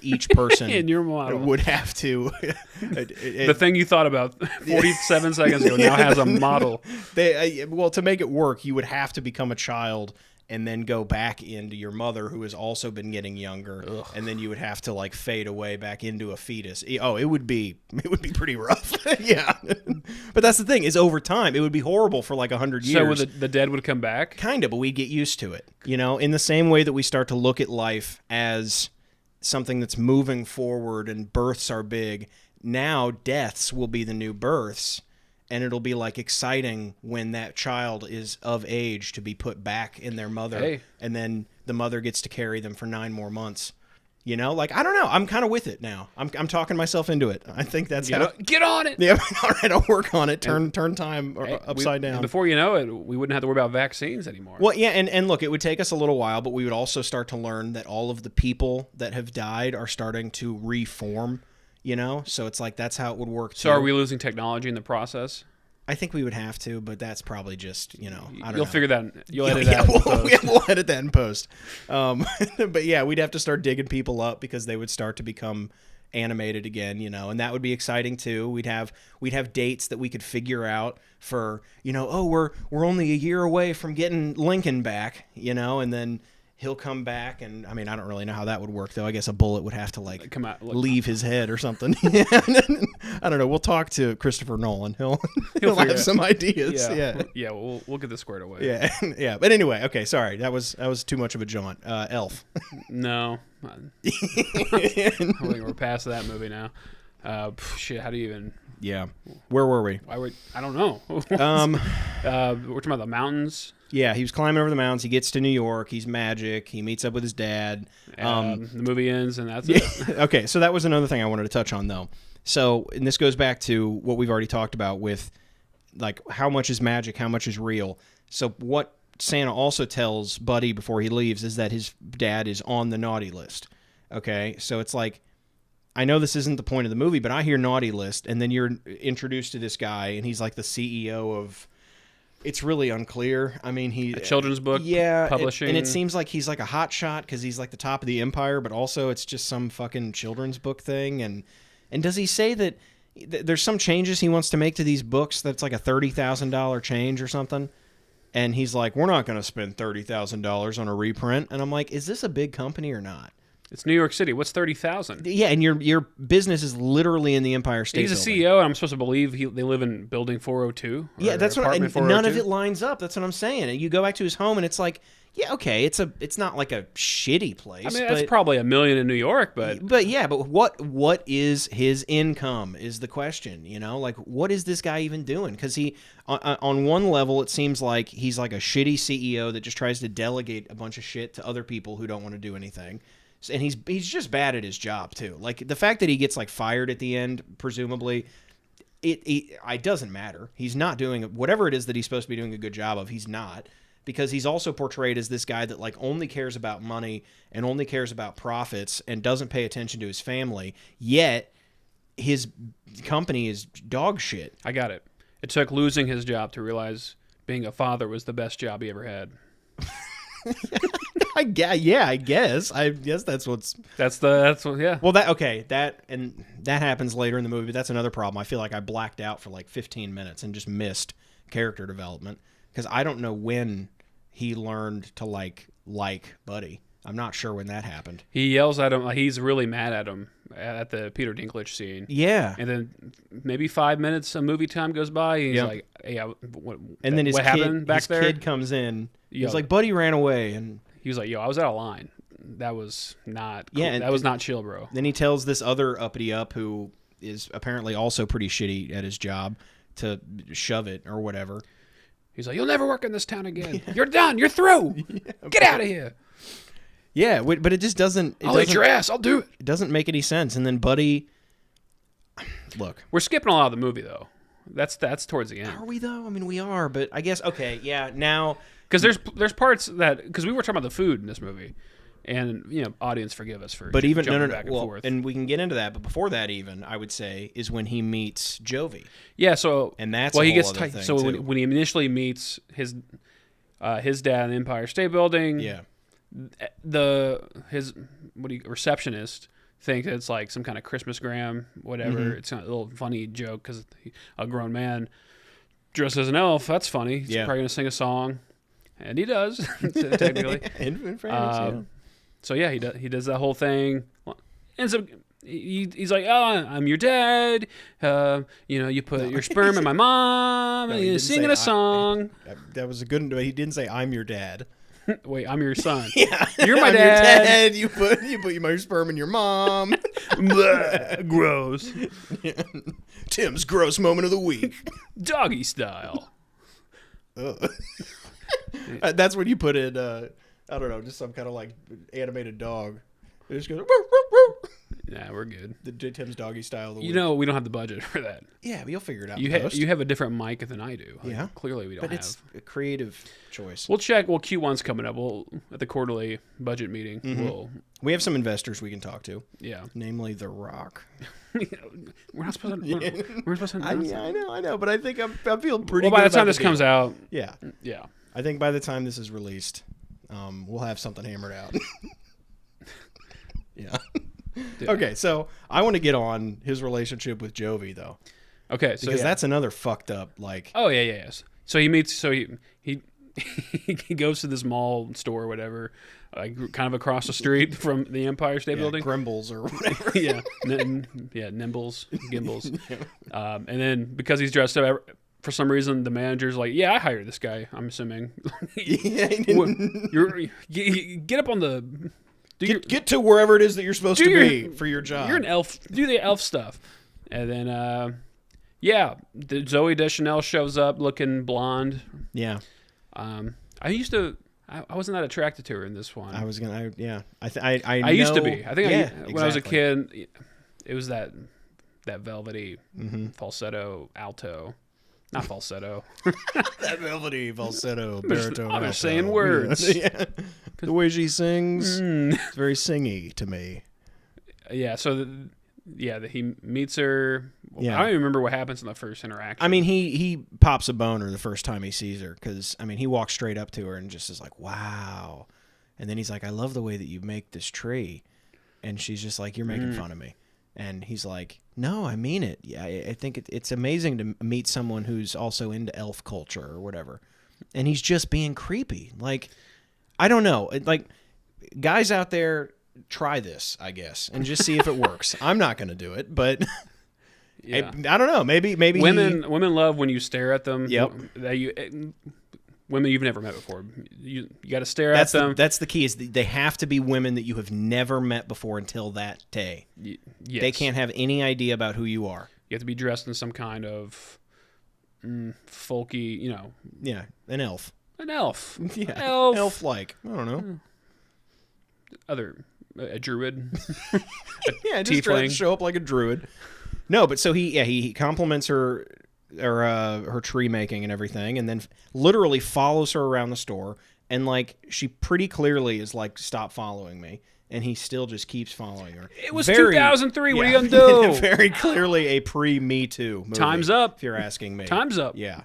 each person in your model would have to. the thing you thought about 47 seconds ago now has a model. Well, to make it work, you would have to become a child and then go back into your mother who has also been getting younger. Ugh. And then you would have to like fade away back into a fetus. Oh, it would be pretty rough. Yeah. But that's the thing, is over time it would be horrible for like 100 years. So the dead would come back? Kind of, but we'd get used to it. You know, in the same way that we start to look at life as something that's moving forward and births are big, now deaths will be the new births. And it'll be like exciting when that child is of age to be put back in their mother. Hey. And then the mother gets to carry them for 9 more months. You know, like, I don't know. I'm kind of with it now. I'm talking myself into it. I think that's how. Get on it. Yeah. All right. I'll work on it. Turn time upside down. Before you know it, we wouldn't have to worry about vaccines anymore. Well, yeah. And look, it would take us a little while, but we would also start to learn that all of the people that have died are starting to reform. You know, so it's like that's how it would work. So are we losing technology in the process? I think we would have to, but that's probably just, you know, I don't know. You'll figure that. You'll edit Yeah, that. in post. we'll edit that in post. But yeah, we'd have to start digging people up because they would start to become animated again, you know, and that would be exciting too. We'd have dates that we could figure out for, you know, oh, we're only a year away from getting Lincoln back, you know, and then he'll come back, and I mean, I don't really know how that would work, though. I guess a bullet would have to like come out, leave his head or something. Yeah. I don't know. We'll talk to Christopher Nolan. He'll have some ideas. Yeah. We'll get this squared away. Yeah, yeah. But anyway, okay. Sorry, that was too much of a jaunt. Elf. No, I think we're past that movie now. Shit, how do you even? Yeah. Where were we? I don't know. We're talking about the mountains. Yeah, he was climbing over the mountains. He gets to New York. He's magic. He meets up with his dad. The movie ends, and that's it. Okay, so that was another thing I wanted to touch on, though. So, and this goes back to what we've already talked about with, like, how much is magic, how much is real. So what Santa also tells Buddy before he leaves is that his dad is on the naughty list. Okay, so it's like, I know this isn't the point of the movie, but I hear naughty list, and then you're introduced to this guy, and he's like the CEO of... It's really unclear. I mean, a children's book publishing. And it seems like he's like a hot shot because he's like the top of the empire, but also it's just some fucking children's book thing. And does he say that there's some changes he wants to make to these books that's like a $30,000 change or something? And he's like, we're not going to spend $30,000 on a reprint. And I'm like, is this a big company or not? It's New York City. What's 30,000? Yeah, and your business is literally in the Empire State Building. He's a CEO, and I'm supposed to believe they live in Building 402. Yeah, that's what. And none of it lines up. That's what I'm saying. And you go back to his home, and it's like, yeah, okay, it's not like a shitty place. I mean, that's probably $1 million in New York, but what is his income is the question. You know, like what is this guy even doing? Because he, on one level, it seems like he's like a shitty CEO that just tries to delegate a bunch of shit to other people who don't want to do anything. And he's just bad at his job too. Like the fact that he gets like fired at the end, presumably, it doesn't matter. He's not doing whatever it is that he's supposed to be doing a good job of. He's not, because he's also portrayed as this guy that like only cares about money and only cares about profits and doesn't pay attention to his family. Yet his company is dog shit. I got it. It took losing his job to realize being a father was the best job he ever had. I guess that's what. Yeah. Well, that happens later in the movie. But that's another problem. I feel like I blacked out for like 15 minutes and just missed character development because I don't know when he learned to like Buddy. I'm not sure when that happened. He yells at him. He's really mad at him at the Peter Dinklage scene. Yeah. And then maybe 5 minutes of movie time goes by. And he's like, "Hey, what happened back there?" His kid comes in. He's like, "Buddy ran away," and he was like, "Yo, I was out of line. That was not cool. Yeah, that was not chill, bro." Then he tells this other uppity up who is apparently also pretty shitty at his job to shove it or whatever. He's like, "You'll never work in this town again. Yeah. You're done. You're through. Get out of here." Yeah, but it just doesn't... I'll eat your ass. I'll do it. It doesn't make any sense. And then Buddy... Look. We're skipping a lot of the movie, though. That's towards the end. Are we, though? I mean, we are, but I guess... Okay, yeah, now... Because there's parts that... Because we were talking about the food in this movie. And, you know, audience, forgive us for jumping back and forth. And we can get into that, but before that even, I would say, is when he meets Jovi. Yeah, so... And that's a whole other thing, so too. when he initially meets his dad in the Empire State Building... Yeah. His receptionist thinks it's like some kind of Christmas-gram, whatever. Mm-hmm. It's a little funny joke because a grown man dressed as an elf. That's funny. He's probably gonna sing a song. and he does technically. In fairness, So yeah, he does that whole thing. Ends up he's like, oh, I'm your dad. You put your sperm in my mom, No, and he you're didn't singing say a song. that was a good. He didn't say I'm your dad. Wait, I'm your son. Yeah, You're my I'm dad. Your dad. You put your sperm in your mom. Bleh, gross. Tim's gross moment of the week. Doggy style. That's when you put in. I don't know, just some kind of like animated dog. It just goes. Woo, woo, woo. Nah, we're good. The Tim's doggy style. Of the You week. know, we don't have the budget for that. Yeah, but you'll figure it out. You have a different mic than I do. Yeah. Clearly, we don't but have. it's a creative choice. We'll check. Well, Q1's coming up. We'll at the quarterly budget meeting. We have some investors we can talk to. Yeah. Namely, The Rock. We're not supposed to. We're supposed to. I know, but I think I'm feeling pretty. Well, by good the time about this comes out, yeah, yeah. I think by the time this is released, we'll have something hammered out. Yeah. Okay, so I want to get on his relationship with Jovi though. Okay, so because that's another fucked up like. Oh yeah, yes. So he meets. So he he goes to this mall store or whatever, like kind of across the street from the Empire State Building. Grimbles or whatever. Yeah, Nimbles, Gimbals. And then because he's dressed up, for some reason the manager's like, "Yeah, I hired this guy." I'm assuming. Get up on the. Get to wherever it is that you're supposed to be for your job. You're an elf. Do the elf stuff. And then, Zooey Deschanel shows up looking blonde. Yeah. I wasn't that attracted to her in this one. I was gonna. I used to be. I think when I was a exactly. kid, it was that velvety falsetto alto. Not falsetto. That velvety falsetto baritone. I'm alto. just saying words. Yeah. The way she sings, it's very singy to me. Yeah. So, he meets her. Yeah. I don't even remember what happens in the first interaction. I mean, he pops a boner the first time he sees her because he walks straight up to her and just is like, "Wow," and then he's like, "I love the way that you make this tree," and she's just like, "You're making fun of me," and he's like, "No, I mean it. Yeah, I think it's amazing to meet someone who's also into elf culture or whatever," and he's just being creepy. Like, I don't know, like guys out there, try this, I guess, and just see if it works. I'm not going to do it, but. yeah. I don't know. Maybe women love when you stare at them. Yep. Women you've never met before. You got to stare at them. That's the key. Is they have to be women that you have never met before until that day. Yes. They can't have any idea about who you are. You have to be dressed in some kind of folky, Yeah, an elf. an elf. Yeah, Elf. elf-like. I don't know. A druid. Yeah, just try to tiefling. show up like a druid. No, but so he compliments her or her tree making and everything, and then literally follows her around the store, and like she pretty clearly is like, "Stop following me," and he still just keeps following her. It was 2003. What are you gonna do? Very clearly a pre-Me Too movie. Time's up. If you're asking me. Time's up. Yeah.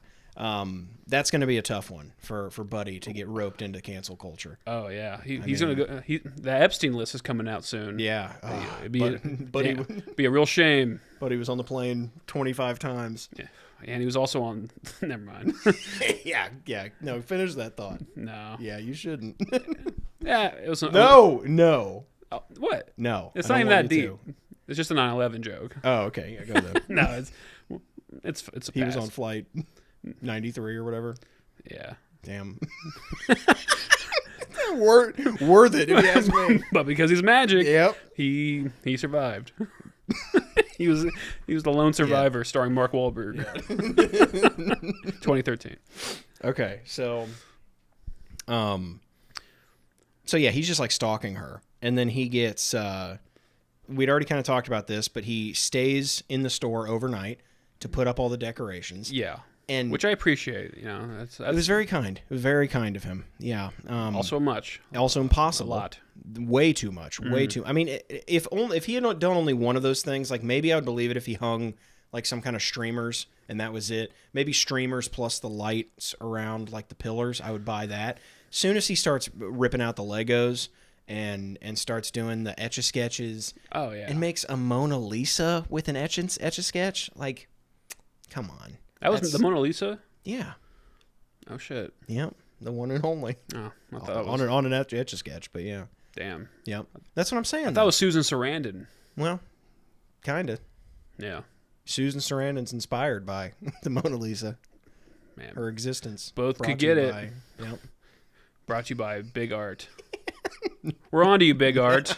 That's going to be a tough one for Buddy to get roped into cancel culture. Oh yeah, he's gonna go. The Epstein list is coming out soon. Yeah. It'd be Buddy, be a real shame. Buddy was on the plane 25 times. Yeah. And he was also on. Never mind. Yeah. No, finish that thought. No. Yeah, you shouldn't. Yeah, it was. No. Oh, what? No. It's I not don't even want that you deep. It's just a 9/11 joke. Oh, okay. Yeah, go there. No, it's a He was pass. on flight 93 or whatever. Yeah. Damn. Worth it, if you ask me. But because he's magic, Yep. he survived. he was the lone survivor, starring Mark Wahlberg. 2013. Okay, so yeah, he's just like stalking her, and then he gets. We'd already kind of talked about this, but he stays in the store overnight to put up all the decorations. Yeah. And which I appreciate. That's it was very kind. It was very kind of him. Yeah. also much. Also impossible. A lot. Way too much. Way too. I mean, if he had done only one of those things, like maybe I would believe it if he hung like some kind of streamers and that was it. Maybe streamers plus the lights around like the pillars. I would buy that. Soon as he starts ripping out the Legos and starts doing the etch-a-sketches. Oh yeah. And makes a Mona Lisa with an etch-a-sketch. Like, come on. That was the Mona Lisa? Yeah. Oh shit. Yep. the one and only. Oh, I thought it was, On an Etch-a-Sketch, but yeah. damn. Yep. That's what I'm saying. That was Susan Sarandon. Well, kind of. Yeah. Susan Sarandon's inspired by the Mona Lisa. Man. Her existence. Both Brought could to you get it. by- Yep. Brought to you by Big Art. We're on to you, Big Art.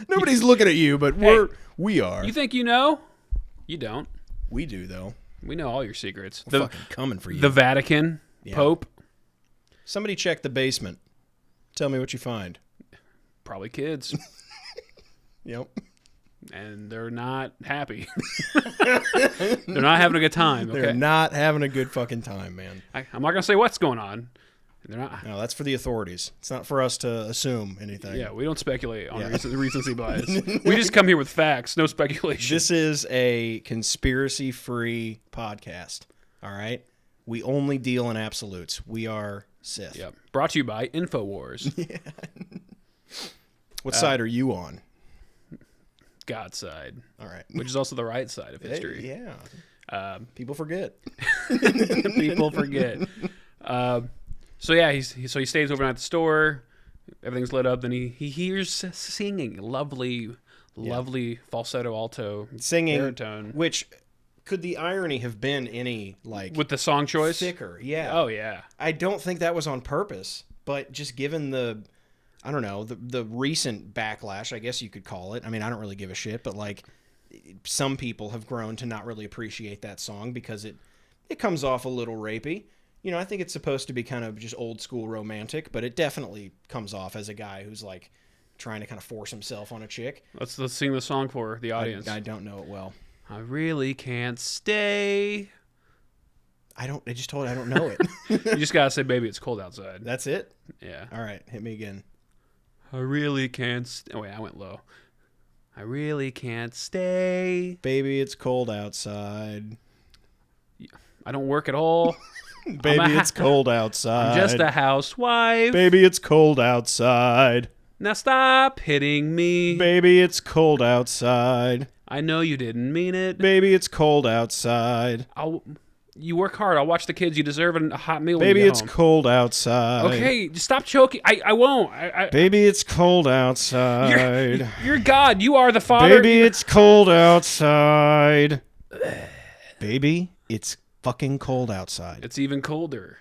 Nobody's looking at you, but we are. You think you know? You don't. We do, though. We know all your secrets. We're fucking coming for you. The Vatican, Yeah. Pope, Somebody check the basement. Tell me what you find. probably kids. Yep. And they're not happy. They're not having a good time. Okay, They're not having a good fucking time, man. I'm not gonna say what's going on. They're not. No, that's for the authorities. It's not for us to assume anything. Yeah, we don't speculate on Yeah. recency bias. We just come here with facts, no speculation. This is a conspiracy-free podcast. All right? We only deal in absolutes. We are Sith. Yep. Brought to you by Infowars. What side are you on? God's side, All right. which is also the right side of Hey, history. yeah. People forget. People forget. So yeah, he stays overnight at the store. Everything's lit up. Then he hears singing, lovely falsetto alto Singing, baritone. which could the irony have been any like With the song choice. thicker? Yeah. Oh yeah. I don't think that was on purpose, but just given the, I don't know, the recent backlash, I guess you could call it. I mean, I don't really give a shit, but like some people have grown to not really appreciate that song because it comes off a little rapey. You know, I think it's supposed to be kind of just old school romantic, but it definitely comes off as a guy who's like trying to kind of force himself on a chick. Let's sing the song for the audience. I don't know it well. I really can't stay. I just told you I don't know it. You just gotta say, "Baby, it's cold outside." That's it? Yeah. All right, hit me again. I really can't. Oh wait, I went low. I really can't stay. Baby, it's cold outside. I don't work at all. Baby, it's cold outside. I'm just a housewife. Baby, it's cold outside. Now stop hitting me. Baby, it's cold outside. I know you didn't mean it. Baby, it's cold outside. You work hard. I'll watch the kids. You deserve a hot meal. Baby, when you it's get home. cold outside. Okay, just stop choking. I won't. Baby, it's cold outside. You're God. You are the Father. Baby, it's cold outside. Baby, it's fucking cold outside. It's even colder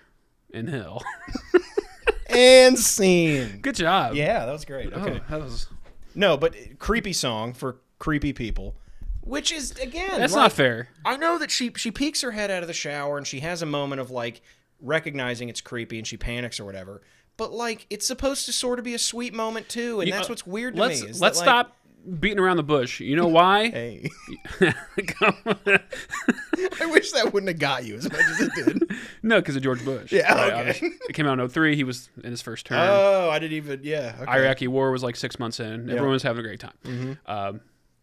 in hell. And scene. Good job. Yeah, that was great. Okay. Oh, that was. No, but creepy song for creepy people. Which is, again, That's like, not fair. I know that she peeks her head out of the shower and she has a moment of like recognizing it's creepy and she panics or whatever. But like it's supposed to sort of be a sweet moment too, and that's what's weird to me. Is Let's that, like, stop beating around the bush. You know why? Hey, I wish that wouldn't have got you as much as it did. No, because of George Bush. Yeah, Right, okay. obviously. It came out in 2003. He was in his first term. Oh, I didn't even. Yeah, okay. Iraqi war was like 6 months in. Everyone was having a great time.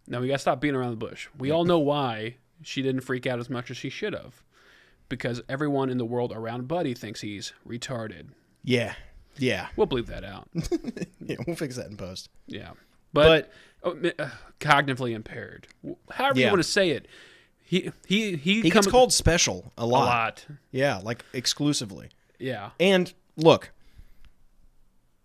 No, we got to stop beating around the bush. We all know why she didn't freak out as much as she should have. Because everyone in the world around Buddy thinks he's retarded. Yeah. We'll bleep that out. Yeah, we'll fix that in post. Yeah. But cognitively impaired. However you Yeah. want to say it. He gets called special a a lot. lot. Yeah, like exclusively. Yeah. And look,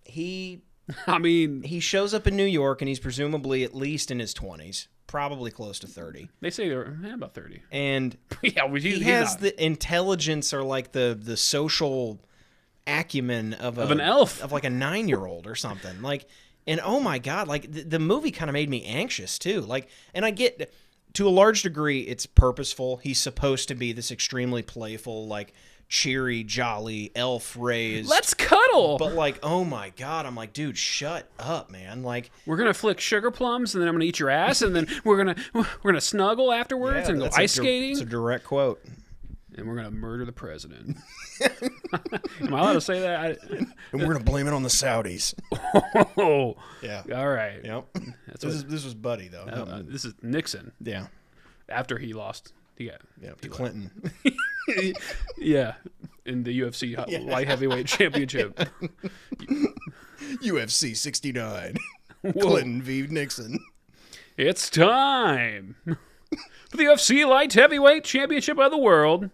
he I mean, shows up in New York and he's presumably at least in his 20s, probably close to 30. they say they're about 30. And Yeah, he has the intelligence or like the social acumen of an elf. of like a 9-year-old or something. Like, and oh my God, like the movie kind of made me anxious too. Like, and I get to a large degree it's purposeful. He's supposed to be this extremely playful, like cheery, jolly elf raised. Let's cuddle. But like, oh my God, I'm like, dude, shut up, man. Like, We're gonna flick sugar plums, and then I'm gonna eat your ass, and then we're gonna snuggle afterwards and go that's ice It's skating, a direct quote. and we're gonna murder the president. Am I allowed to say that? And we're gonna blame it on the Saudis. Oh, Yeah. all right. Yep. That's This was Buddy though. this is Nixon Yeah. after he lost. Yeah. To Clinton. Yeah, in the UFC light heavyweight championship. UFC 69. Whoa. Clinton v. Nixon. It's time for the UFC light heavyweight championship of the world.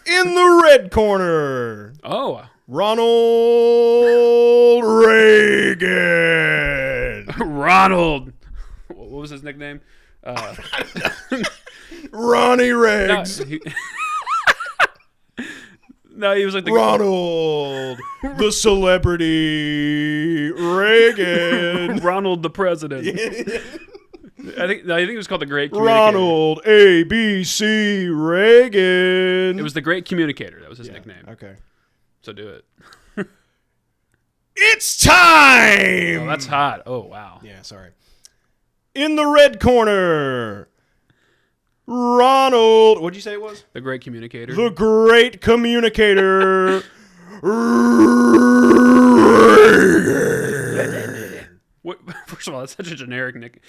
In the red corner, Oh, Ronald Reagan. Ronald. What was his nickname? Ronnie No, Riggs. no, he was like the Ronald, the celebrity Reagan. Ronald the president. I think it was called the Great Communicator. Ronald ABC Reagan. It was the Great Communicator. That was his nickname. Okay. So do it. It's time. Oh, that's hot. Oh, wow. Yeah, sorry. In the red corner, Ronald. What'd you say it was? The Great Communicator. The Great Communicator. What, first of all, that's such a generic nick.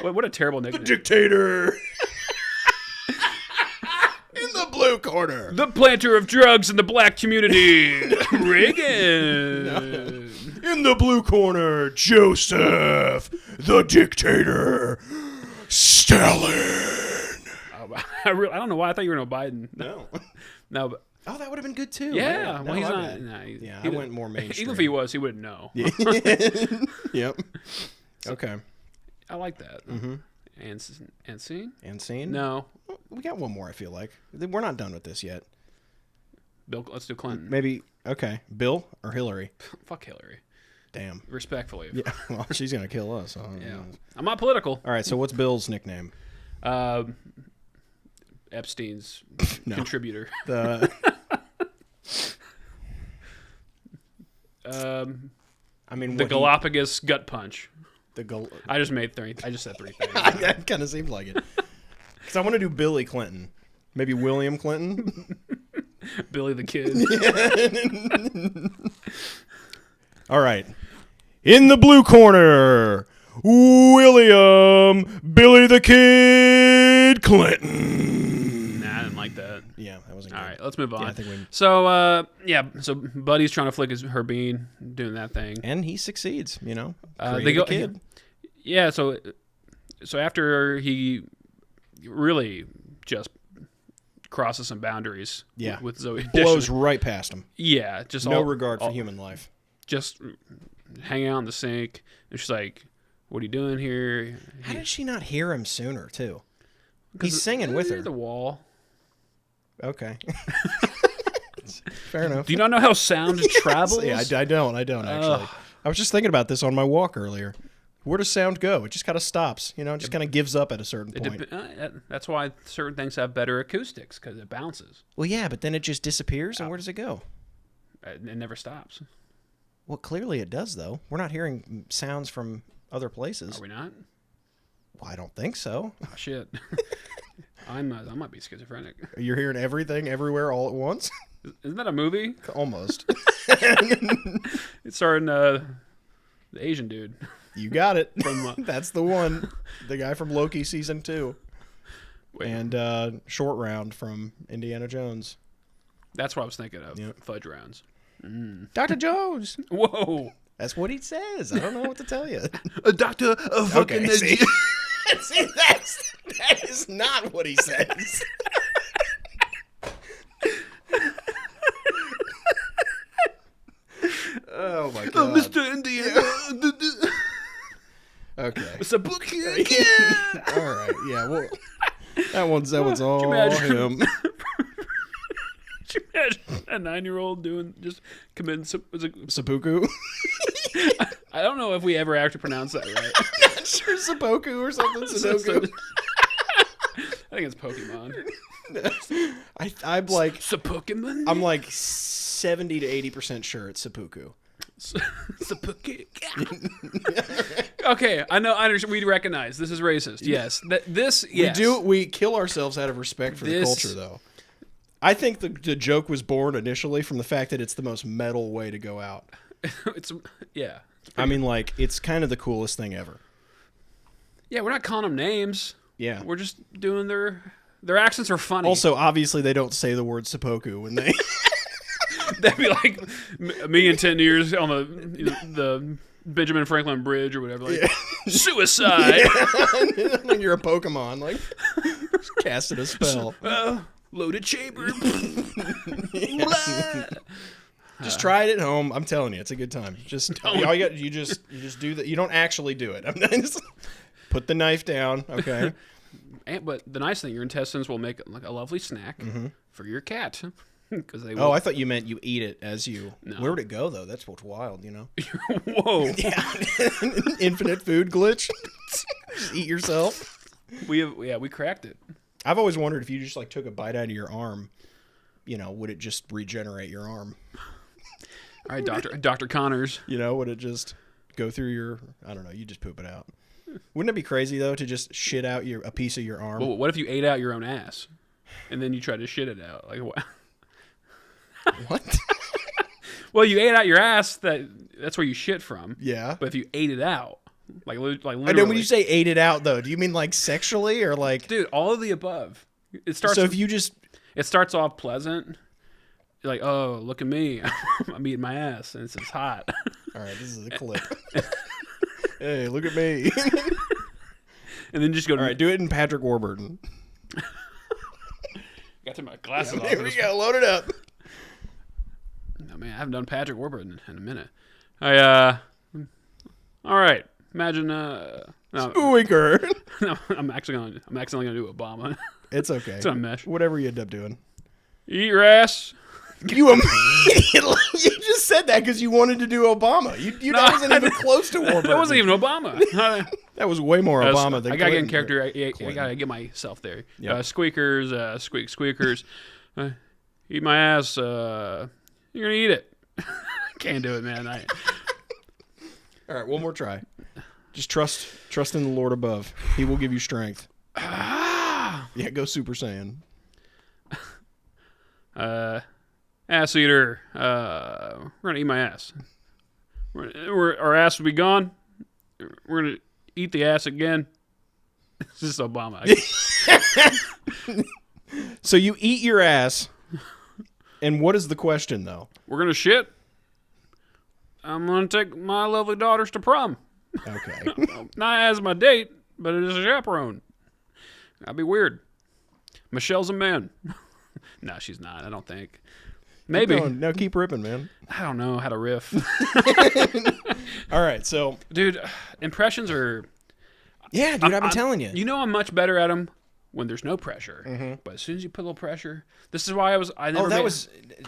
What a terrible nickname. Dictator. In the blue corner, The planter of drugs in the black community, Reagan. in the blue corner, Joseph, the dictator, Stalin. I don't know why I thought you were no Biden. No. No, but Oh, that would have been good too. yeah. Man. Well, No, he's I not. bet. Nah, Yeah, he I went more mainstream. Even if he was, he wouldn't know. Yep. Okay. I like that. Mm-hmm. And scene? And scene? No. We got one more, I feel like. We're not done with this yet. Bill. Let's do Clinton. Maybe, okay. Bill or Hillary? Fuck Hillary. Damn. Respectfully. Yeah, well, she's going to kill us. So Yeah. I'm not political. All right, so what's Bill's nickname? Epstein's No. contributor. The I mean, The what Galapagos gut punch. the I just said three things. that kind of seemed like it. Because I want to do Billy Clinton. Maybe William Clinton. Billy the Kid. All right. In the blue corner, William Billy the Kid Clinton. Nah, I didn't like that. Yeah, that wasn't All good. right, let's move on. Yeah, I think we... So, so Buddy's trying to flick her bean, doing that thing. And he succeeds, you know. They go, a kid. Yeah, so after he really just crosses some boundaries Yeah. with Zoe. Blows right past him. Yeah, just No regard for human life. Just hanging out in the sink. And she's like, what are you doing here? How did she not hear him sooner, too? He's singing with her. The wall. Okay. Fair enough. Do you not know how sound travels? Yeah, I don't actually. I was just thinking about this on my walk earlier. Where does sound go? It just kind of stops, you know, it just kind of gives up at a certain point. That's why certain things have better acoustics, because it bounces. Well, yeah, but then it just disappears, and where does it go? It never stops. Well, clearly it does, though. We're not hearing sounds from other places. Are we not? Well, I don't think so. Oh, shit. I might be schizophrenic. You're hearing everything everywhere all at once? Isn't that a movie? Almost. It's starring the Asian dude. You got it. From, That's the one. The guy from Loki season 2. Wait. And Short Round from Indiana Jones. That's what I was thinking of. Yep. Fudge rounds. Dr. Jones. Whoa. That's what he says. I don't know what to tell you. A doctor of fucking... Okay, see? See, that is not what he says. Oh my god. Mr. Indiana. Okay. It's a book here again. All right. Yeah. Well, that one's all imagine? him. Could you imagine a 9-year-old committing Seppuku. I don't know if we ever actually pronounced that right. Not sure Seppuku or something. Sudoku. I think it's Pokemon. I'm I'm like 70 to 80% sure it's seppuku. Seppuku. Okay, I know. I understand. We recognize this is racist. Yes, yes. We kill ourselves out of respect for the culture, though. I think the joke was born initially from the fact that it's the most metal way to go out. Yeah. I mean, like, it's kind of the coolest thing ever. Yeah, we're not calling them names. Yeah. We're just doing their accents are funny. Also, obviously, they don't say the word seppuku when they... That'd be like me in 10 years on the Benjamin Franklin Bridge or whatever. Like, suicide. When you're a Pokemon, like, casting a spell. Loaded chamber. Just try it at home. I'm telling you, it's a good time. Just all you got, you just do that. You don't actually do it. Just put the knife down, okay? But the nice thing, your intestines will make like a lovely snack for your cat. Because they will. Oh, I thought you meant you eat it as you. No. Where would it go though? That's what's wild, you know. Whoa! Yeah, infinite food glitch. Just eat yourself. We cracked it. I've always wondered if you just like took a bite out of your arm, you know, would it just regenerate your arm? All right, Dr. Connors. You know, would it just go through your? I don't know. You just poop it out. Wouldn't it be crazy though to just shit out a piece of your arm? Well, what if you ate out your own ass, and then you tried to shit it out? Like what? What? Well, you ate out your ass. That's where you shit from. Yeah. But if you ate it out, like literally. And then when you say ate it out though, do you mean like sexually or like? Dude, all of the above. It starts. So if you just. It starts off pleasant. You're like, oh, look at me. I'm eating my ass, and it's hot. All right, this is the clip. Hey, look at me. And then just go. All right, do it in Patrick Warburton. Got to my glasses off. Here we go. Load it up. No, man, I haven't done Patrick Warburton in a minute. All right. Imagine. No, Squeaker. no, I'm accidentally gonna do Obama. It's okay. It's a mesh. Whatever you end up doing. Eat your ass. You immediately you just said that because you wanted to do Obama. That wasn't even close to Warburton. That wasn't even Obama. That was way more Obama than I gotta get in Clinton. character. I gotta get myself there. Yep. Squeakers, squeakers. Eat my ass. You're gonna eat it. Can't do it, man. All right, one more try. Just trust in the Lord above. He will give you strength. Yeah, go Super Saiyan. Ass eater. We're gonna eat my ass. Our ass will be gone. We're gonna eat the ass again. This is Obama. So you eat your ass, and what is the question though? We're gonna shit. I'm gonna take my lovely daughters to prom. Okay. Not as my date, but it is a chaperone. That'd be weird. Michelle's a man. No, she's not. I don't think. Maybe. No, keep ripping, man. I don't know how to riff. All right, so Dude, impressions are... yeah, dude, I've been telling you. You know I'm much better at them when there's no pressure. Mm-hmm. But as soon as you put a little pressure... This is why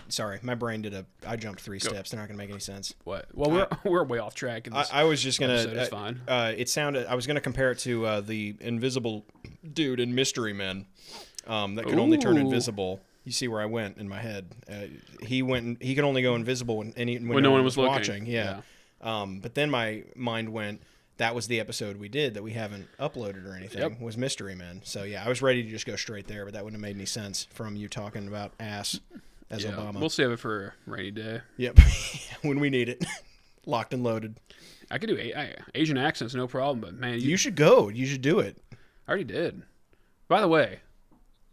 sorry, my brain I jumped 3 steps. They're not going to make any sense. What? Well, we're way off track. I was just going to... It's fine. I was going to compare it to the invisible dude in Mystery Men that could only turn invisible. You see where I went in my head. He could only go invisible when no one was watching. Yeah. But then my mind went, that was the episode we did that we haven't uploaded or anything. Yep. Was Mystery Men. So yeah, I was ready to just go straight there, but that wouldn't have made any sense from you talking about ass as Obama. We'll save it for a rainy day. Yep. When we need it. Locked and loaded. I could do Asian accents, no problem, but man... You should go. You should do it. I already did. By the way,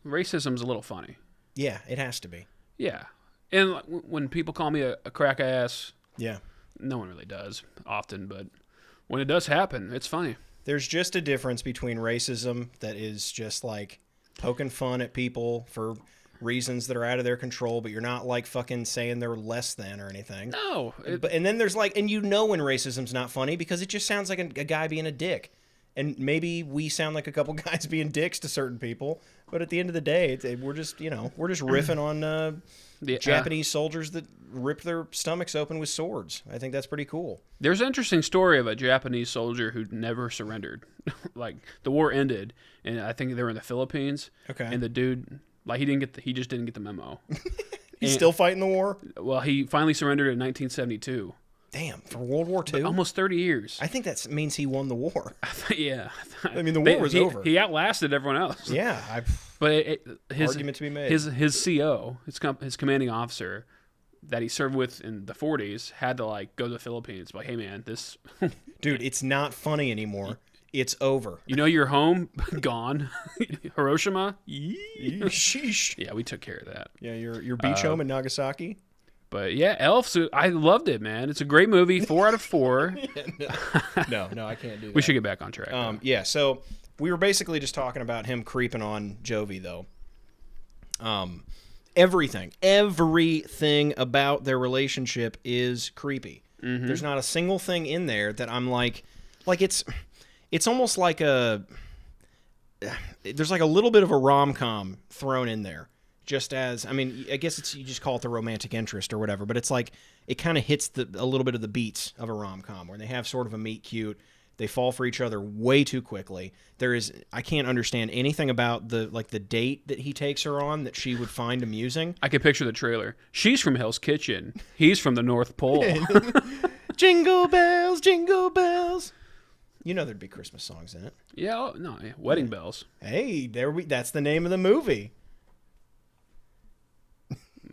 racism's a little funny. Yeah, it has to be. Yeah. And when people call me a crack ass... Yeah. No one really does often, but when it does happen, it's funny. There's just a difference between racism that is just like poking fun at people for reasons that are out of their control, but you're not like fucking saying they're less than or anything. No. And then there's like, and you know when racism's not funny because it just sounds like a guy being a dick. And maybe we sound like a couple guys being dicks to certain people, but at the end of the day, we're just riffing on Japanese soldiers that rip their stomachs open with swords. I think that's pretty cool. There's an interesting story of a Japanese soldier who never surrendered. Like the war ended, and I think they were in the Philippines. Okay. And the dude, like he just didn't get the memo. He's still fighting the war? Well, he finally surrendered in 1972. Damn, for World War II? Almost 30 years. I think that means he won the war. Yeah. I mean, the war was over. He outlasted everyone else. Yeah. But his argument to be made. His CO, his commanding officer that he served with in the 40s had to like go to the Philippines. Like, hey man, this dude, it's not funny anymore. It's over. You know your home gone. Hiroshima. Sheesh. Yeah, we took care of that. Yeah, your beach home in Nagasaki. But yeah, Elf. I loved it, man. It's a great movie. 4 out of 4. No, I can't do that. We should get back on track. Yeah. So we were basically just talking about him creeping on Jovi, though. Everything about their relationship is creepy. Mm-hmm. There's not a single thing in there that I'm like it's almost like there's like a little bit of a rom-com thrown in there. Just as, I mean, I guess you just call it the romantic interest or whatever, but it's like it kind of hits a little bit of the beats of a rom-com where they have sort of a meet cute. They fall for each other way too quickly. I can't understand anything about the date that he takes her on that she would find amusing. I can picture the trailer. She's from Hell's Kitchen. He's from the North Pole. Jingle bells, jingle bells. You know there'd be Christmas songs in it. Yeah, Wedding Bells. Hey, that's the name of the movie.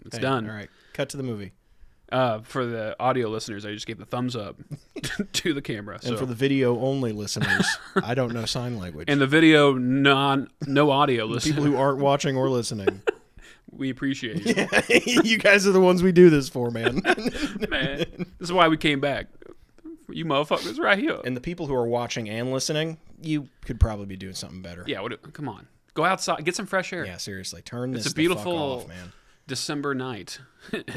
It's done. All right, cut to the movie. For the audio listeners, I just gave the thumbs up to the camera. And for the video only listeners, I don't know sign language. And the video no audio listeners. People who aren't watching or listening. We appreciate you. Yeah, you guys are the ones we do this for, man. Man, this is why we came back. You motherfuckers right here. And the people who are watching and listening, you could probably be doing something better. Yeah, come on. Go outside, get some fresh air. Yeah, seriously. Turn this It's a beautiful the fuck off, man. December night.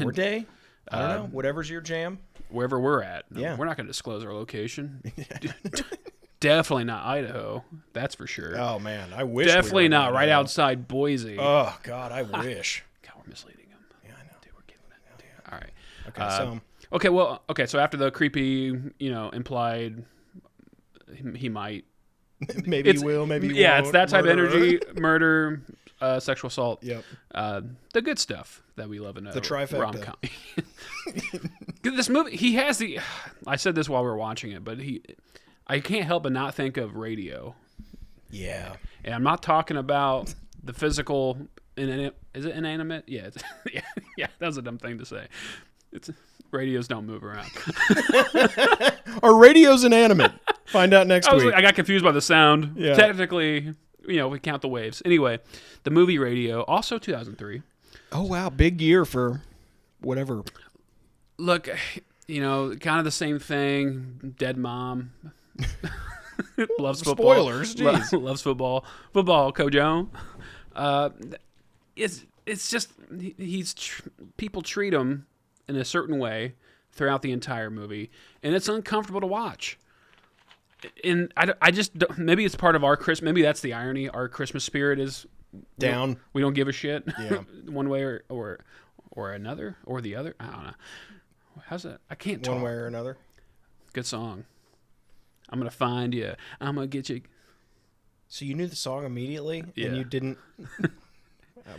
Or day. I don't know. Whatever's your jam. Wherever we're at. Yeah. We're not going to disclose our location. Definitely not Idaho. That's for sure. Oh, man. I wish Definitely we were not in right Idaho. outside Boise. Oh, God, I wish. God, we're misleading them. Yeah, I know. Dude, we're giving it. All right. Okay, So after the creepy, implied he might. maybe he will, maybe he Yeah, won't. it's that type Murderer. of energy. Murder, sexual assault. Yep. The good stuff that we love in a trifecta. rom-com. This movie, he has the. I said this while we were watching it, but I can't help but not think of Radio. Yeah. And I'm not talking about the physical. Is it inanimate? Yeah. Yeah. That was a dumb thing to say. Radios don't move around. Our radio's inanimate. Find out next week. I got confused by the sound. Yeah. Technically, we count the waves. Anyway, the movie Radio, also 2003. Oh, wow. Big year for whatever. Look, kind of the same thing. Dead mom. Loves football. Spoilers. Jeez. Loves football. Football, Kojo. It's just people treat him in a certain way throughout the entire movie, and it's uncomfortable to watch. And I just don't, maybe it's part of our Christmas. Maybe that's the irony. Our Christmas spirit is down. We don't give a shit. Yeah. One way or another or the other. I don't know. How's that? I can't talk. One way or another. Good song. I'm gonna find you. I'm gonna get you. So you knew the song immediately, Yeah. and you didn't.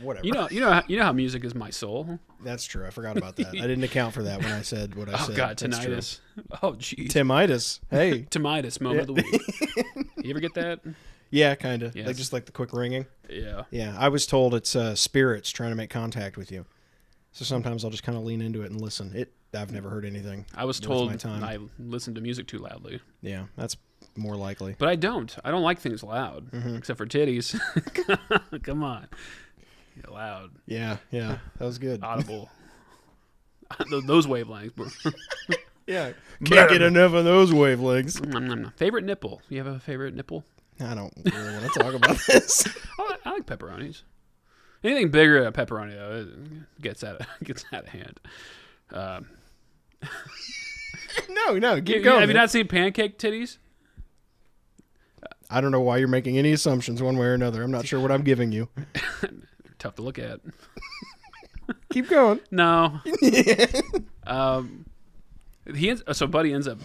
Whatever. You know how music is my soul. That's true. I forgot about that. I didn't account for that when I said what I said. Oh God, That's true. tinnitus. Oh jeez. Timitis. Hey. Timitis moment of the week. You ever get that? Yeah, kind of. Yes. Like the quick ringing. Yeah. Yeah, I was told it's spirits trying to make contact with you. So sometimes I'll just kind of lean into it and listen. I've never heard anything. I was worth told my time. I listened to music too loudly. Yeah, that's more likely. But I don't. I don't like things loud, except for titties. Come on. Yeah, loud. Yeah, that was good. Audible. Those wavelengths. Bro. Yeah, can't get enough of those wavelengths. Favorite nipple? You have a favorite nipple? I don't really want to talk about this. I like pepperonis. Anything bigger than pepperoni, though, it gets out of hand. No, keep going. Have you not seen pancake titties? I don't know why you're making any assumptions one way or another. I'm not sure what I'm giving you. Tough to look at. Keep going. No. So Buddy ends up.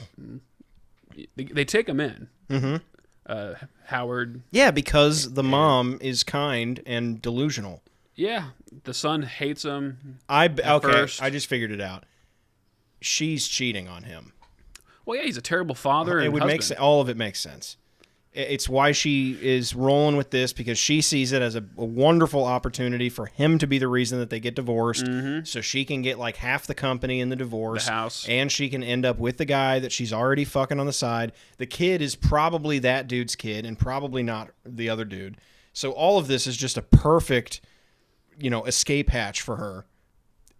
They take him in. Mm-hmm. Howard. Yeah, because the mom is kind and delusional. Yeah, the son hates him. First. I just figured it out. She's cheating on him. Well, yeah, he's a terrible father. It and would husband. make sense. All of it makes sense. It's why she is rolling with this, because she sees it as a wonderful opportunity for him to be the reason that they get divorced, so she can get like half the company in the divorce, the house, and she can end up with the guy that she's already fucking on the side. The kid is probably that dude's kid and probably not the other dude. So all of this is just a perfect, escape hatch for her.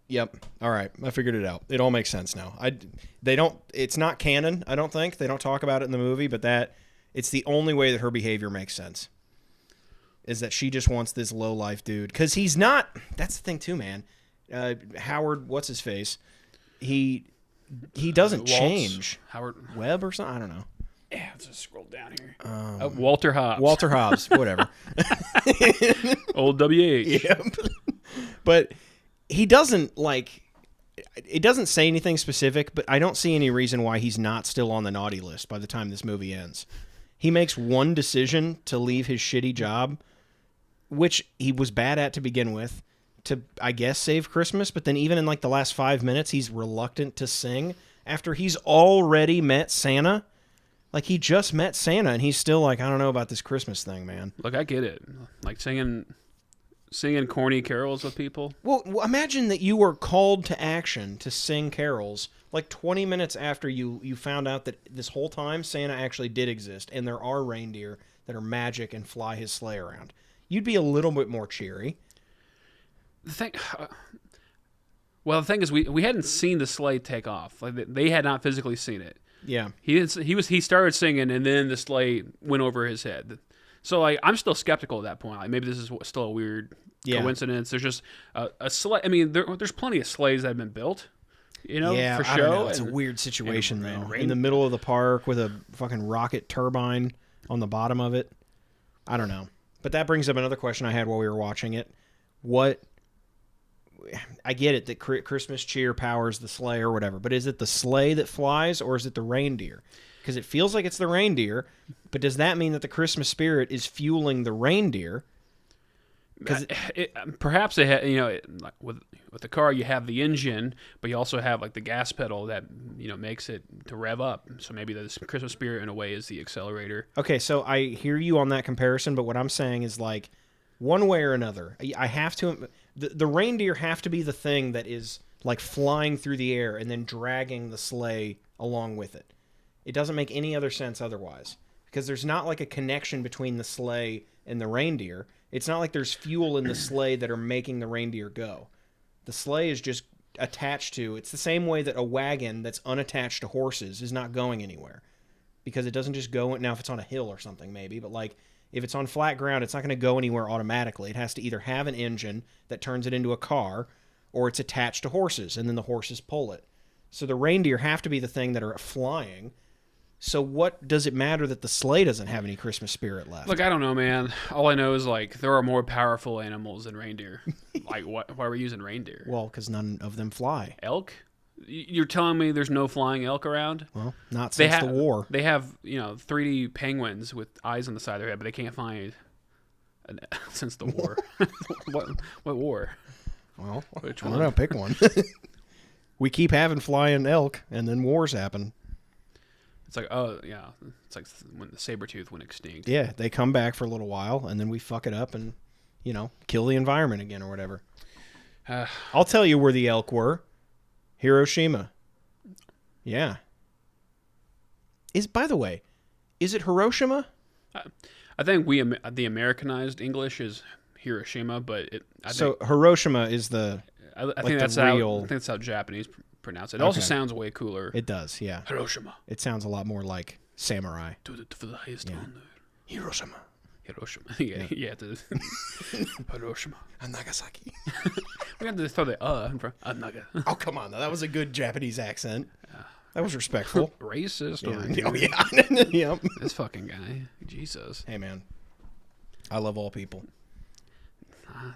Yep. All right. I figured it out. It all makes sense now. It's not canon, I don't think. They don't talk about it in the movie, but it's the only way that her behavior makes sense. is that she just wants this low life dude because he's not. That's the thing too, man. Howard, what's his face? He doesn't change. Howard Webb or something. I don't know. Yeah, let's just scroll down here. Walter Hobbs. Walter Hobbs, whatever. Old WH. Yep. But he doesn't like. It doesn't say anything specific, but I don't see any reason why he's not still on the naughty list by the time this movie ends. He makes one decision to leave his shitty job, which he was bad at to begin with, to, I guess, save Christmas. But then even in like the last 5 minutes, he's reluctant to sing after he's already met Santa. Like, he just met Santa, and he's still like, I don't know about this Christmas thing, man. Look, I get it. Like singing corny carols with people. Well, imagine that you were called to action to sing carols like 20 minutes after you found out that this whole time Santa actually did exist, and there are reindeer that are magic and fly his sleigh around. You'd be a little bit more cheery. The thing is, we hadn't seen the sleigh take off. Like they had not physically seen it. Yeah. He started singing, and then the sleigh went over his head. So like I'm still skeptical at that point. Like maybe this is still a weird coincidence. There's just a sleigh. I mean, there's plenty of sleighs that have been built. Yeah, for show. I don't know. It's a weird situation though. In the middle of the park with a fucking rocket turbine on the bottom of it. I don't know. But that brings up another question I had while we were watching it. I get it that Christmas cheer powers the sleigh or whatever, but is it the sleigh that flies or is it the reindeer? Because it feels like it's the reindeer, but does that mean that the Christmas spirit is fueling the reindeer? Perhaps they had, like with the car you have the engine, but you also have like the gas pedal that makes it to rev up. So maybe the Christmas spirit in a way is the accelerator. Okay, so I hear you on that comparison, but what I'm saying is like one way or another, I have to. The reindeer have to be the thing that is like flying through the air and then dragging the sleigh along with it. It doesn't make any other sense otherwise, because there's not like a connection between the sleigh and the reindeer. It's not like there's fuel in the sleigh that are making the reindeer go. The sleigh is just attached to. It's the same way that a wagon that's unattached to horses is not going anywhere, because it doesn't just go. Now, if it's on a hill or something, maybe, but like if it's on flat ground, it's not going to go anywhere automatically. It has to either have an engine that turns it into a car, or it's attached to horses, and then the horses pull it. So the reindeer have to be the thing that are flying. So what does it matter that the sleigh doesn't have any Christmas spirit left? Look, I don't know, man. All I know is like there are more powerful animals than reindeer. Like, why are we using reindeer? Well, because none of them fly. Elk? You're telling me there's no flying elk around? Well, not since the war. They have 3D penguins with eyes on the side of their head, but they can't find since the war. What war? Well, which I one? don't know. Pick one. We keep having flying elk, and then wars happen. It's like, oh, yeah. It's like when the saber-tooth went extinct. Yeah, they come back for a little while, and then we fuck it up and, kill the environment again or whatever. I'll tell you where the elk were. Hiroshima. Yeah. By the way, is it Hiroshima? I think the Americanized English is Hiroshima, but Hiroshima is the I think that's how Japanese pronounce it. It also sounds way cooler. It does, yeah. Hiroshima. It sounds a lot more like samurai. For the highest honor. Hiroshima. Yeah. Hiroshima. And Nagasaki. We have to throw the in front. Naga. Oh, come on. That was a good Japanese accent. That was respectful. Racist. Yeah. Oh, yeah. Yep. This fucking guy. Jesus. Hey, man. I love all people.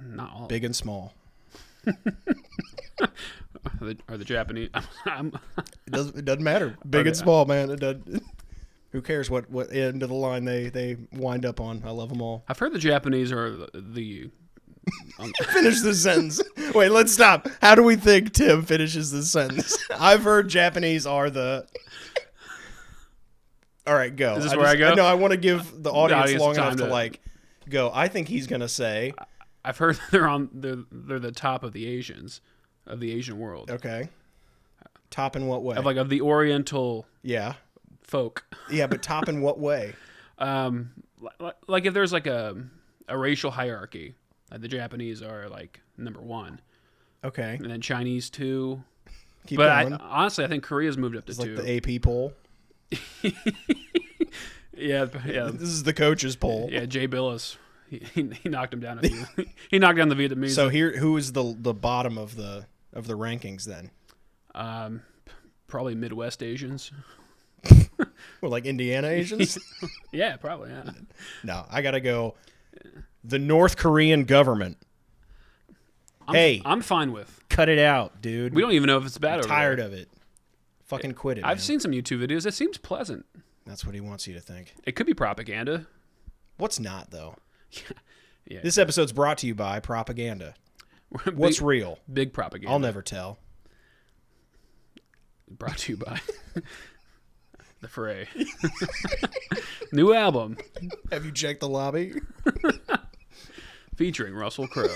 Not all. Big and small. Are the Japanese... It doesn't matter. Big and small, man. It doesn't... Who cares what end of the line they wind up on? I love them all. I've heard the Japanese are the Finish the sentence. Wait, let's stop. How do we think Tim finishes this sentence? I've heard Japanese are the... All right, go. Is this where I go? No, I want to give the audience long enough to go. I think he's going to say... I've heard they're the top of the Asians, of the Asian world. Okay. Top in what way? Of the Oriental... Yeah. Folk. Yeah, but top in what way? Like if there's like a racial hierarchy, like the Japanese are like number 1. Okay. And then Chinese 2. Keep going. Honestly, I think Korea's moved up to it's 2. Like the AP poll. Yeah. This is the coach's poll. Yeah, Jay Billis. He knocked him down a few. He knocked down the Vietnamese. So here, who is the bottom of the rankings then? Probably Midwest Asians. Well, like Indiana Asians? Yeah, probably. Yeah. No, I gotta go. The North Korean government. I'm fine with. Cut it out, dude. We don't even know if it's bad. I'm over tired there. of it. Fucking quit it. I've man. seen some YouTube videos. It seems pleasant. That's what he wants you to think. It could be propaganda. What's not though? Yeah. This episode's brought to you by propaganda. What's real? Big propaganda. I'll never tell. Brought to you by The Fray. New album Have you checked the lobby? featuring Russell Crowe.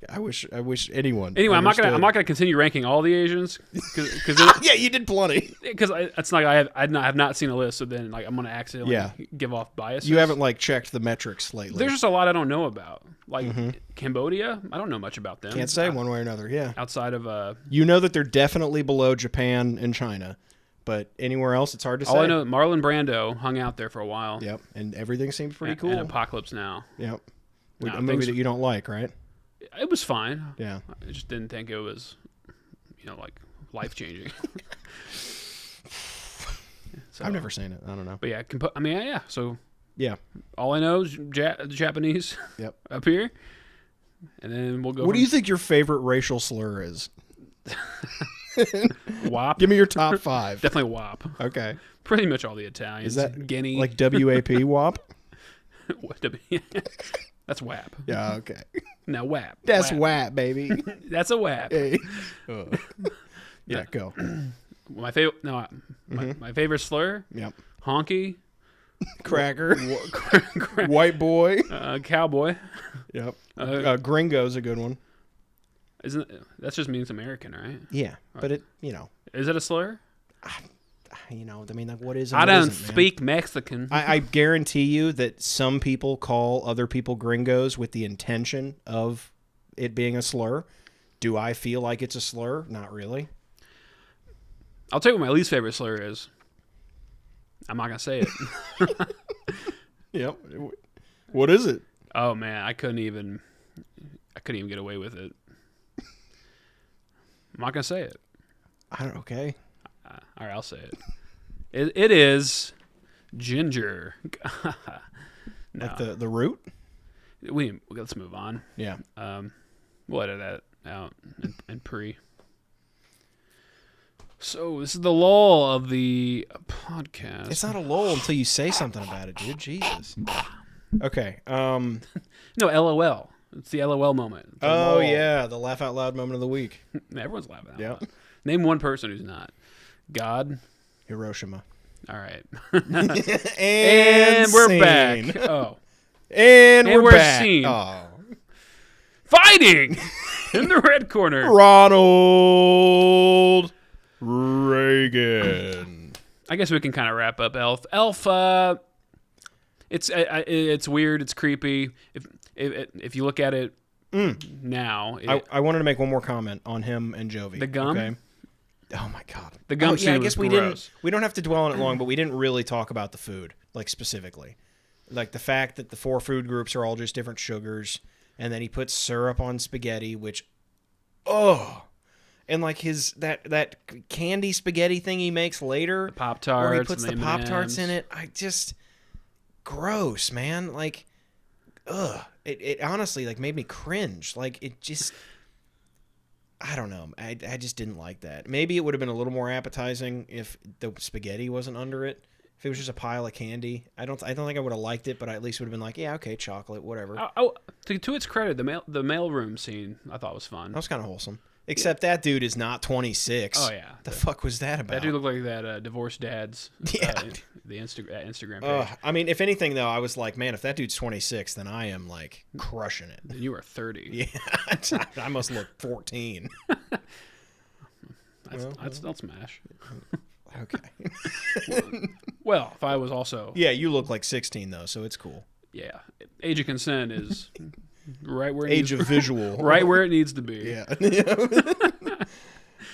I wish anyone. Anyway, I'm understood. not gonna continue ranking all the Asians because Yeah, you did plenty. it's like I have not seen a list, so then like I'm gonna accidentally give off bias. You haven't like checked the metrics lately. There's just a lot I don't know about. Like Cambodia, I don't know much about them. Can't say one way or another. Yeah. Outside of You know that they're definitely below Japan and China, but anywhere else, it's hard to say. all I know, Marlon Brando hung out there for a while. Yep, and everything seems pretty cool. And Apocalypse Now. Yep. No, A movie that you don't like, right? It was fine. Yeah. I just didn't think it was, like life changing. So, I've never seen it. I don't know. But yeah, So Yeah. all I know is Japanese. Yep. Up here, and then we'll go. What do you think your favorite racial slur is? WAP? Give me your top 5. Definitely WAP. Okay. Pretty much all the Italians. Is that Guinea? like WAP WAP? That's WAP. Yeah. Okay. Now WAP. That's WAP, baby. That's a WAP. Hey. Yeah. Go. My favorite. No, my favorite slur. Yep. Honky. Cracker. White boy. Cowboy. Yep. Gringo's a good one. That just means American, right? Yeah, but it Is it a slur? I mean, like, what is? I don't speak Mexican. I guarantee you that some people call other people gringos with the intention of it being a slur. Do I feel like it's a slur? Not really. I'll tell you what my least favorite slur is. I'm not gonna say it. Yep. What is it? Oh man, I couldn't even get away with it. I'm not gonna say it. Okay. All right, I'll say it. It is ginger. No. Like the root? Let's move on. Yeah. We'll edit that out and pre. So this is the lull of the podcast. It's not a lull until you say something about it, dude. Jesus. Okay. No, LOL. It's the LOL moment. The Oh lull. yeah, the laugh out loud moment of the week. Everyone's laughing out Yeah. loud. Name one person who's not. God. Hiroshima. All right. And we're scene. back. Oh. And we're back. Scene. Oh. Fighting in the red corner. Ronald Reagan. I guess we can kind of wrap up Elf. Elf, it's weird. It's creepy. If you look at it now. I wanted to make one more comment on him and Jovi. The gum? Okay? Oh my god. The gum scene I guess was we gross. we don't have to dwell on it long, but we didn't really talk about the food, like specifically. Like the fact that the 4 food groups are all just different sugars, and then he puts syrup on spaghetti, which and like his that candy spaghetti thing he makes later, The Pop-Tarts, where he puts and the the Pop-Tarts M&Ms. in it. I just gross, man. Like it honestly like made me cringe. Like it just I don't know. I just didn't like that. Maybe it would have been a little more appetizing if the spaghetti wasn't under it. If it was just a pile of candy, I don't think I would have liked it, but I at least would have been like, yeah, okay, chocolate, whatever. To its credit, the mailroom scene I thought was fun. That was kind of wholesome. Except that dude is not 26. Oh, yeah. The fuck was that about? That dude looked like that divorced dad's the Instagram page. I mean, if anything, though, I was like, man, if that dude's 26, then I am, like, crushing it. Then you were 30. Yeah, I must look 14. I'd still smash. Okay. Well, if I was also... Yeah, you look like 16, though, so it's cool. Yeah. Age of consent is right where it Age needs of visual. right where it needs to be. Yeah.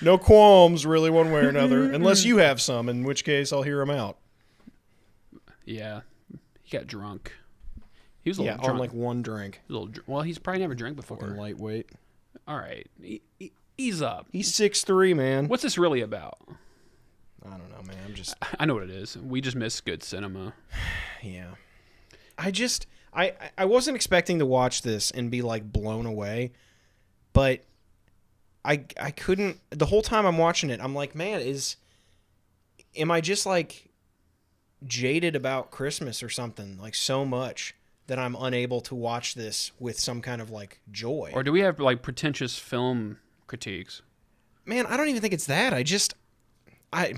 No qualms, really, one way or another, unless you have some, in which case I'll hear them out. Yeah. You got drunk. He was a Yeah, little drunk. on like one drink. Well, he's probably never drank before. Fucking lightweight. All right, ease up. He's 6'3", man. What's this really about? I don't know, man. I'm just... I know what it is. We just miss good cinema. Yeah. I wasn't expecting to watch this and be like blown away, but I couldn't... The whole time I'm watching it, I'm like, man, am I just like jaded about Christmas or something? Like so much that I'm unable to watch this with some kind of like joy. Or do we have like pretentious film critiques? Man, I don't even think it's that.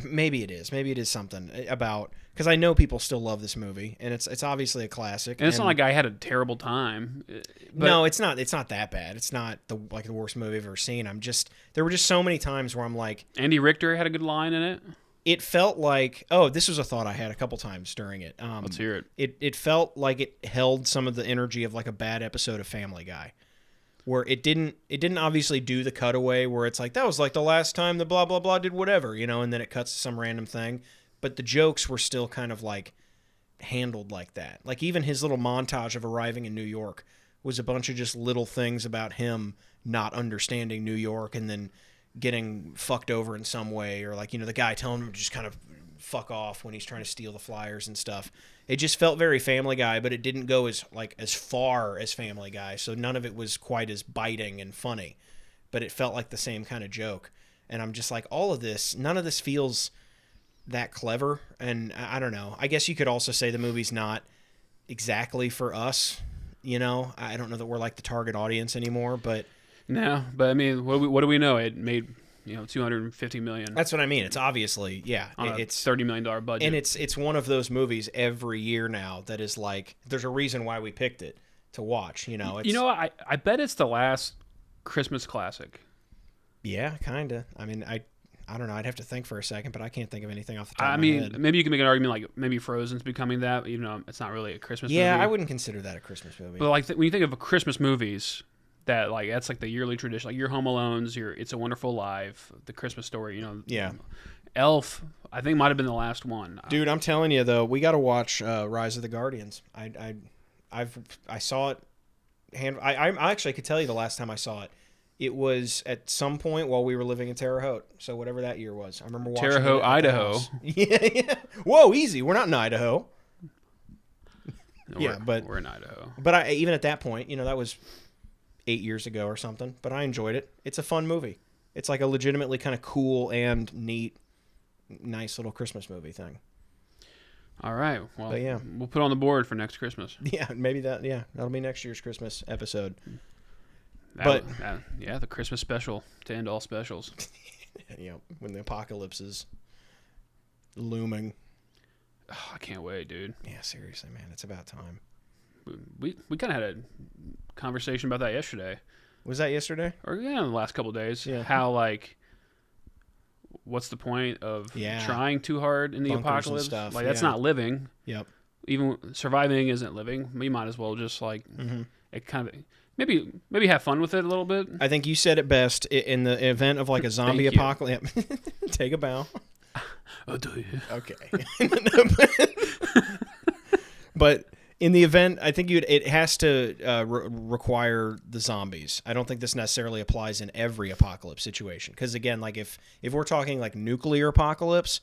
Maybe it is. Maybe it is something about, because I know people still love this movie, and it's obviously a classic. And it's not like I had a terrible time. No, it's not. It's not that bad. It's not the worst movie I've ever seen. There were just so many times where I'm like, Andy Richter had a good line in it. It felt like, this was a thought I had a couple times during it. Let's hear it. It felt like it held some of the energy of like a bad episode of Family Guy, where it didn't obviously do the cutaway where it's like, that was like the last time the blah blah blah did whatever, and then it cuts to some random thing, but the jokes were still kind of like handled like that. Like even his little montage of arriving in New York was a bunch of just little things about him not understanding New York and then getting fucked over in some way, or like, the guy telling him to just kind of fuck off when he's trying to steal the flyers and stuff. It just felt very Family Guy, but it didn't go as far as Family Guy, so none of it was quite as biting and funny, but it felt like the same kind of joke. And I'm just like, none of this feels that clever, and I don't know. I guess you could also say the movie's not exactly for us, I don't know that we're like the target audience anymore, but... No, but I mean, what do we know? It made $250 million. That's what I mean. It's obviously it's $30 million budget, and it's one of those movies every year now that is like, there's a reason why we picked it to watch. I bet it's the last Christmas classic. Yeah, kind of. I mean, I don't know. I'd have to think for a second, but I can't think of anything off the top of my head. Maybe you can make an argument like maybe Frozen's becoming that, even though it's not really a Christmas movie. Yeah, I wouldn't consider that a Christmas movie. But like when you think of Christmas movies. That's like the yearly tradition, like your Home Alones, your It's a Wonderful Life, the Christmas Story, Yeah. Elf, I think might have been the last one. Dude, I'm telling you though, we got to watch Rise of the Guardians. I saw it. I actually could tell you the last time I saw it. It was at some point while we were living in Terre Haute, so whatever that year was. I remember watching Terre Haute, it at the Idaho. house. Yeah. Whoa, easy. We're not in Idaho. We're in Idaho. But even at that point, that was 8 years ago or something, but I enjoyed it. It's a fun movie. It's like a legitimately kind of cool and neat, nice little Christmas movie thing. All right. Well, but yeah, we'll put it on the board for next Christmas. Yeah, maybe that'll be next year's Christmas episode. The Christmas special to end all specials. When the apocalypse is looming. Oh, I can't wait, dude. Yeah, seriously, man. It's about time. We kind of had a conversation about that yesterday. Was that yesterday? Or in the last couple of days. Yeah. How what's the point of trying too hard in the Bunkers apocalypse? and stuff. That's not living. Yep. Even surviving isn't living. You might as well just it kind of maybe have fun with it a little bit. I think you said it best in the event of like a zombie apocalypse. Take a bow. Oh, do you? Okay. But in the event, I think it has to require the zombies. I don't think this necessarily applies in every apocalypse situation. Because again, like if we're talking like nuclear apocalypse,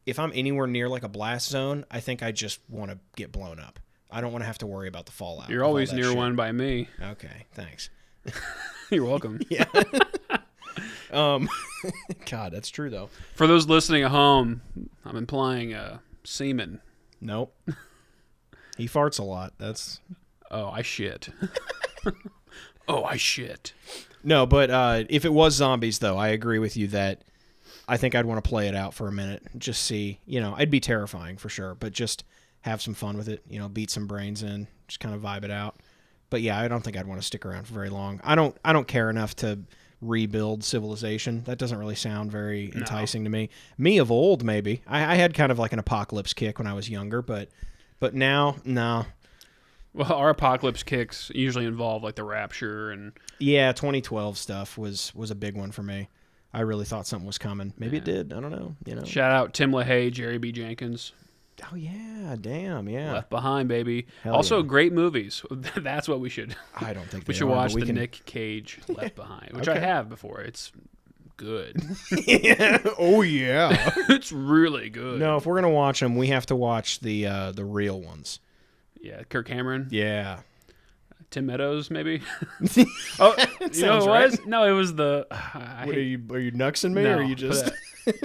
if I'm anywhere near like a blast zone, I think I just want to get blown up. I don't want to have to worry about the fallout. You're always near one by me. Okay, thanks. You're welcome. Yeah. God, that's true though. For those listening at home, I'm implying semen. Nope. He farts a lot. That's. Oh, I shit. Oh, I shit. No, but if it was zombies, though, I agree with you that I think I'd want to play it out for a minute. Just see, it'd be terrifying for sure, but just have some fun with it. Beat some brains in, just kind of vibe it out. But yeah, I don't think I'd want to stick around for very long. I don't care enough to rebuild civilization. That doesn't really sound very enticing to me. Me of old, maybe. I had kind of like an apocalypse kick when I was younger, but now, no. Well, our apocalypse kicks usually involve like the rapture and... Yeah, 2012 stuff was a big one for me. I really thought something was coming. Maybe it did. I don't know. Shout out Tim LaHaye, Jerry B. Jenkins. Oh yeah, damn, yeah. Left Behind, baby. Hell Also, yeah. great movies. That's what we should. I don't think We they should are, watch but we the can... Nick Cage Left Behind, which I Okay. have before. It's good. Oh yeah. It's really good. No, if we're gonna watch them, we have to watch the real ones. Yeah, Kirk Cameron, Yeah. Tim Meadows, maybe. Oh, you know who sounds it right. was? No, it was the. What are you nuxing me, or are you just?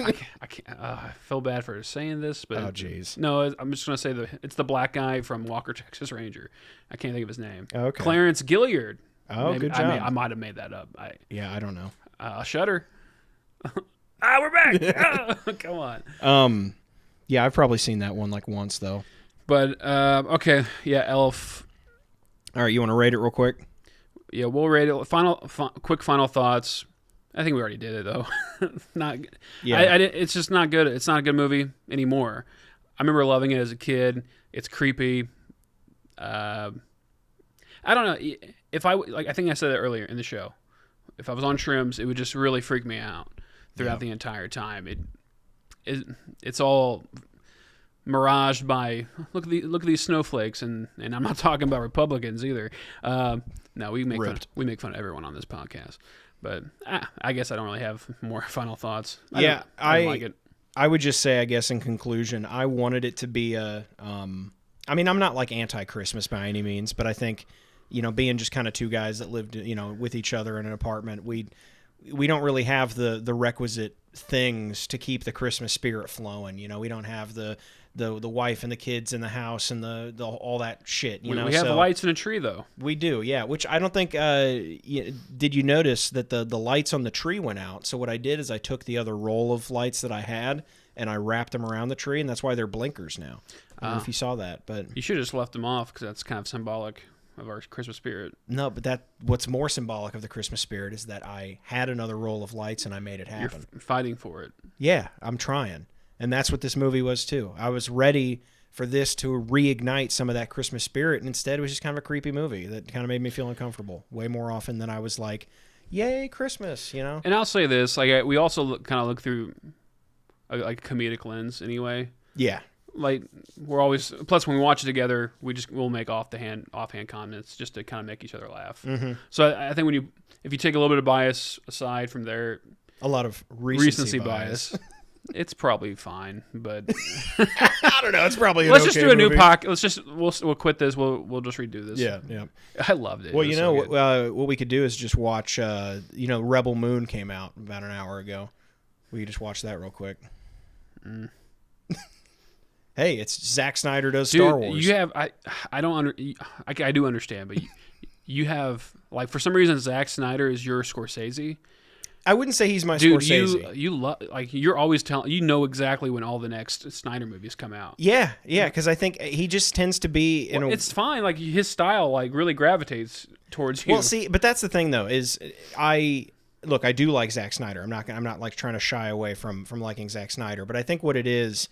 I can't. I feel bad for saying this, but Oh jeez. no, I'm just gonna say it's the black guy from Walker Texas Ranger. I can't think of his name. Okay. Clarence Gilliard. Oh, Maybe. good job. I might have made that up. Yeah, I don't know. Shudder. We're back. Oh, come on. Yeah, I've probably seen that one like once though. But okay, yeah, Elf. All right, you want to rate it real quick? Yeah, we'll rate it. Quick final thoughts. I think we already did it though. Not. Yeah. It's just not good. It's not a good movie anymore. I remember loving it as a kid. It's creepy. I don't know if I think I said it earlier in the show. If I was on shrooms, it would just really freak me out throughout the entire time. It's all miraged by look at these snowflakes, and I'm not talking about Republicans either. No, we make fun of everyone on this podcast, but I guess I don't really have more final thoughts. I don't like it. I would just say, I guess in conclusion, I wanted it to be a. I mean, I'm not like anti-Christmas by any means, but I think, being just kind of two guys that lived, with each other in an apartment, we don't really have the requisite things to keep the Christmas spirit flowing. We don't have the wife and the kids in the house and the all that shit. We have lights in a tree though. We do, yeah. Which I don't think. Did you notice that the lights on the tree went out? So what I did is I took the other roll of lights that I had and I wrapped them around the tree, and that's why they're blinkers now. I don't know if you saw that, but You should have just left them off because that's kind of symbolic of our Christmas spirit. no. But what's more symbolic of the Christmas spirit is that I had another roll of lights and I made it You're happen. fighting for it. Yeah, I'm trying. And that's what this movie was too. I was ready for this to reignite some of that Christmas spirit, and instead it was just kind of a creepy movie that kind of made me feel uncomfortable way more often than I was like, yay, Christmas, And I'll say this, like we also look through a comedic lens anyway. Yeah. Like we're always plus when we watch it together, we'll make offhand comments just to kind of make each other laugh. Mm-hmm. So I think if you take a little bit of bias aside from there, A lot of recency bias. It's probably fine, but I don't know. It's probably let's just do a new podcast. We'll quit this. We'll just redo this. Yeah, yeah. I loved it. Well, It was so good. what we could do is just watch. Rebel Moon came out about an hour ago. We could just watch that real quick. Hey, it's Zack Snyder does Dude, Star Wars. You have I do understand, but you have like for some reason Zack Snyder is your Scorsese. I wouldn't say he's my Dude, Scorsese. you're always telling exactly when all the next Snyder movies come out. Yeah, because I think he just tends to be It's fine. Like his style, like really gravitates towards you. Well, see, but that's the thing though is I do like Zack Snyder. I'm not like trying to shy away from liking Zack Snyder, but I think what it is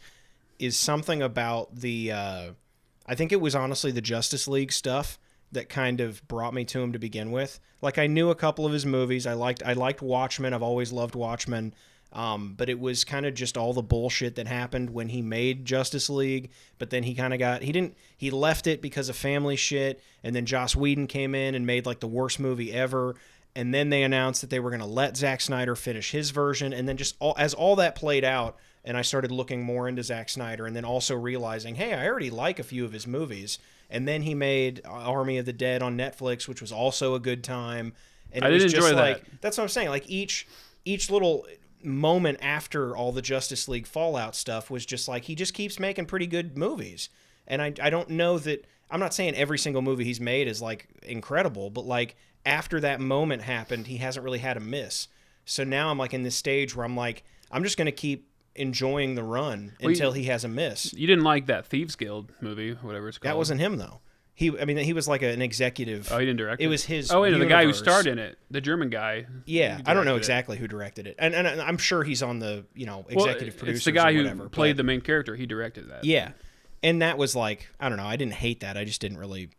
something about the I think it was honestly the Justice League stuff that kind of brought me to him to begin with. Like I knew a couple of his movies. I liked Watchmen. I've always loved Watchmen. But it was kind of just all the bullshit that happened when he made Justice League. But then he left it because of family shit. And then Joss Whedon came in and made like the worst movie ever. And then they announced that they were going to let Zack Snyder finish his version. And then as all that played out, and I started looking more into Zack Snyder, and then also realizing, hey, I already like a few of his movies. And then he made Army of the Dead on Netflix, which was also a good time. And I didn't enjoy that. That's what I'm saying. Like each little moment after all the Justice League Fallout stuff was just like he just keeps making pretty good movies. And I don't know that I'm not saying every single movie he's made is like incredible, but like after that moment happened, he hasn't really had a miss. So now I'm like in this stage where I'm like, I'm just going to keep enjoying the run until he has a miss. You didn't like that Thieves Guild movie, whatever it's called. That wasn't him though. He was like an executive. Oh, he didn't direct it? It was his Oh, wait, universe. the guy who starred in it. The German guy. Yeah, I don't know exactly who directed it. And I'm sure he's on the, executive producers it's the guy or whatever, who played the main character. He directed that. Yeah. And that was like, I don't know, I didn't hate that. I just it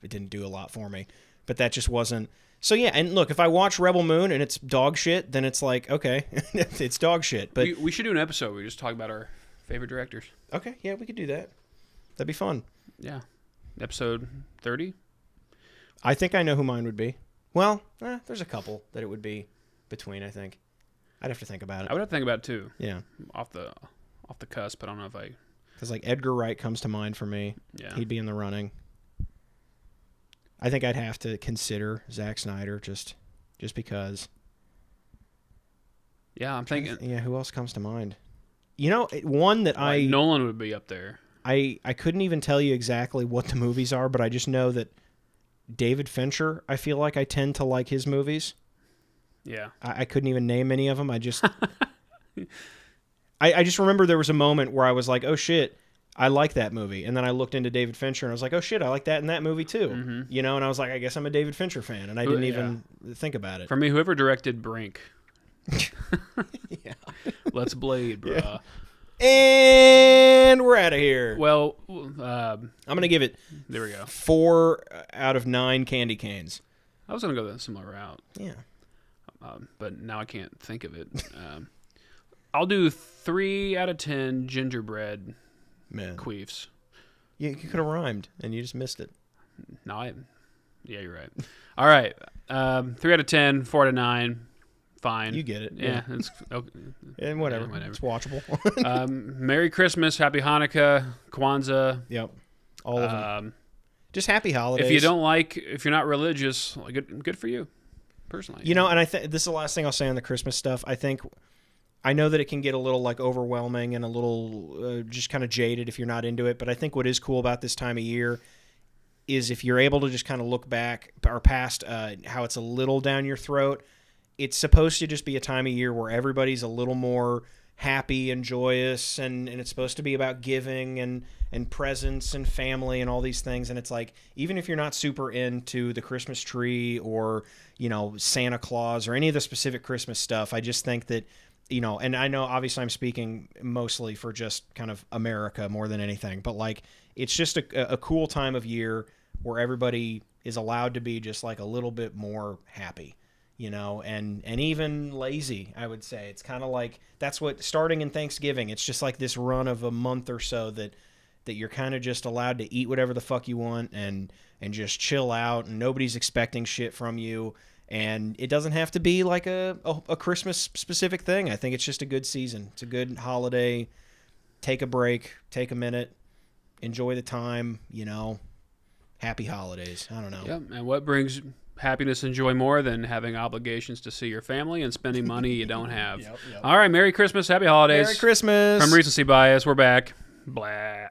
didn't do a lot for me. But that just wasn't. So yeah, and look, if I watch Rebel Moon and it's dog shit, then it's like, okay, it's dog shit. But we should do an episode where we just talk about our favorite directors. Okay, yeah, we could do that. That'd be fun. Yeah. Episode 30? I think I know who mine would be. Well, there's a couple that it would be between, I think. I'd have to think about it. I would have to think about it too. Yeah. Off the cusp, I don't know if I... Because, like, Edgar Wright comes to mind for me. Yeah. He'd be in the running. I think I'd have to consider Zack Snyder just because. Yeah, I'm thinking... Yeah, who else comes to mind? You know, one that Nolan would be up there. I couldn't even tell you exactly what the movies are, but I just know that David Fincher, I feel like I tend to like his movies. Yeah. I couldn't even name any of them. I just I just remember there was a moment where I was like, oh shit, I like that movie. And then I looked into David Fincher and I was like, oh shit, I like that in that movie too. Mm-hmm. You know, and I was like, I guess I'm a David Fincher fan. And I didn't even think about it. For me, whoever directed Brink. Yeah. Let's Blade, bruh. Yeah. And we're out of here. Well, I'm going to give it there we go. 4 out of 9 candy canes. I was going to go that similar route. Yeah. But now I can't think of it. I'll do 3 out of 10 gingerbread queefs. You could have rhymed, and you just missed it. No, yeah, you're right. All right. 3 out of 10, 4 out of 9. Fine. You get it. Yeah. It's, okay. And whatever. Yeah, whatever. It's watchable. Merry Christmas, Happy Hanukkah, Kwanzaa. Yep. All of them. Just happy holidays. If you're not religious, good for you, personally. You know, and I think this is the last thing I'll say on the Christmas stuff. I know that it can get a little like overwhelming and a little just kind of jaded if you're not into it. But I think what is cool about this time of year is if you're able to just kind of look back or past how it's a little down your throat. It's supposed to just be a time of year where everybody's a little more happy and joyous, and it's supposed to be about giving and presents and family and all these things. And it's like, even if you're not super into the Christmas tree or, you know, Santa Claus or any of the specific Christmas stuff, I just think that, you know, and I know obviously I'm speaking mostly for just kind of America more than anything, but like, it's just a cool time of year where everybody is allowed to be just like a little bit more happy. You know, and even lazy, I would say. It's kind of like, that's what, starting in Thanksgiving, it's just like this run of a month or so that you're kind of just allowed to eat whatever the fuck you want and just chill out, and nobody's expecting shit from you. And it doesn't have to be like a Christmas specific thing. I think it's just a good season. It's a good holiday. Take a break, take a minute, enjoy the time, you know. Happy holidays. I don't know. Yep. And what brings happiness and joy more than having obligations to see your family and spending money you don't have? Yep. All right. Merry Christmas. Happy holidays. Merry Christmas. From Recency Bias, we're back. Blah.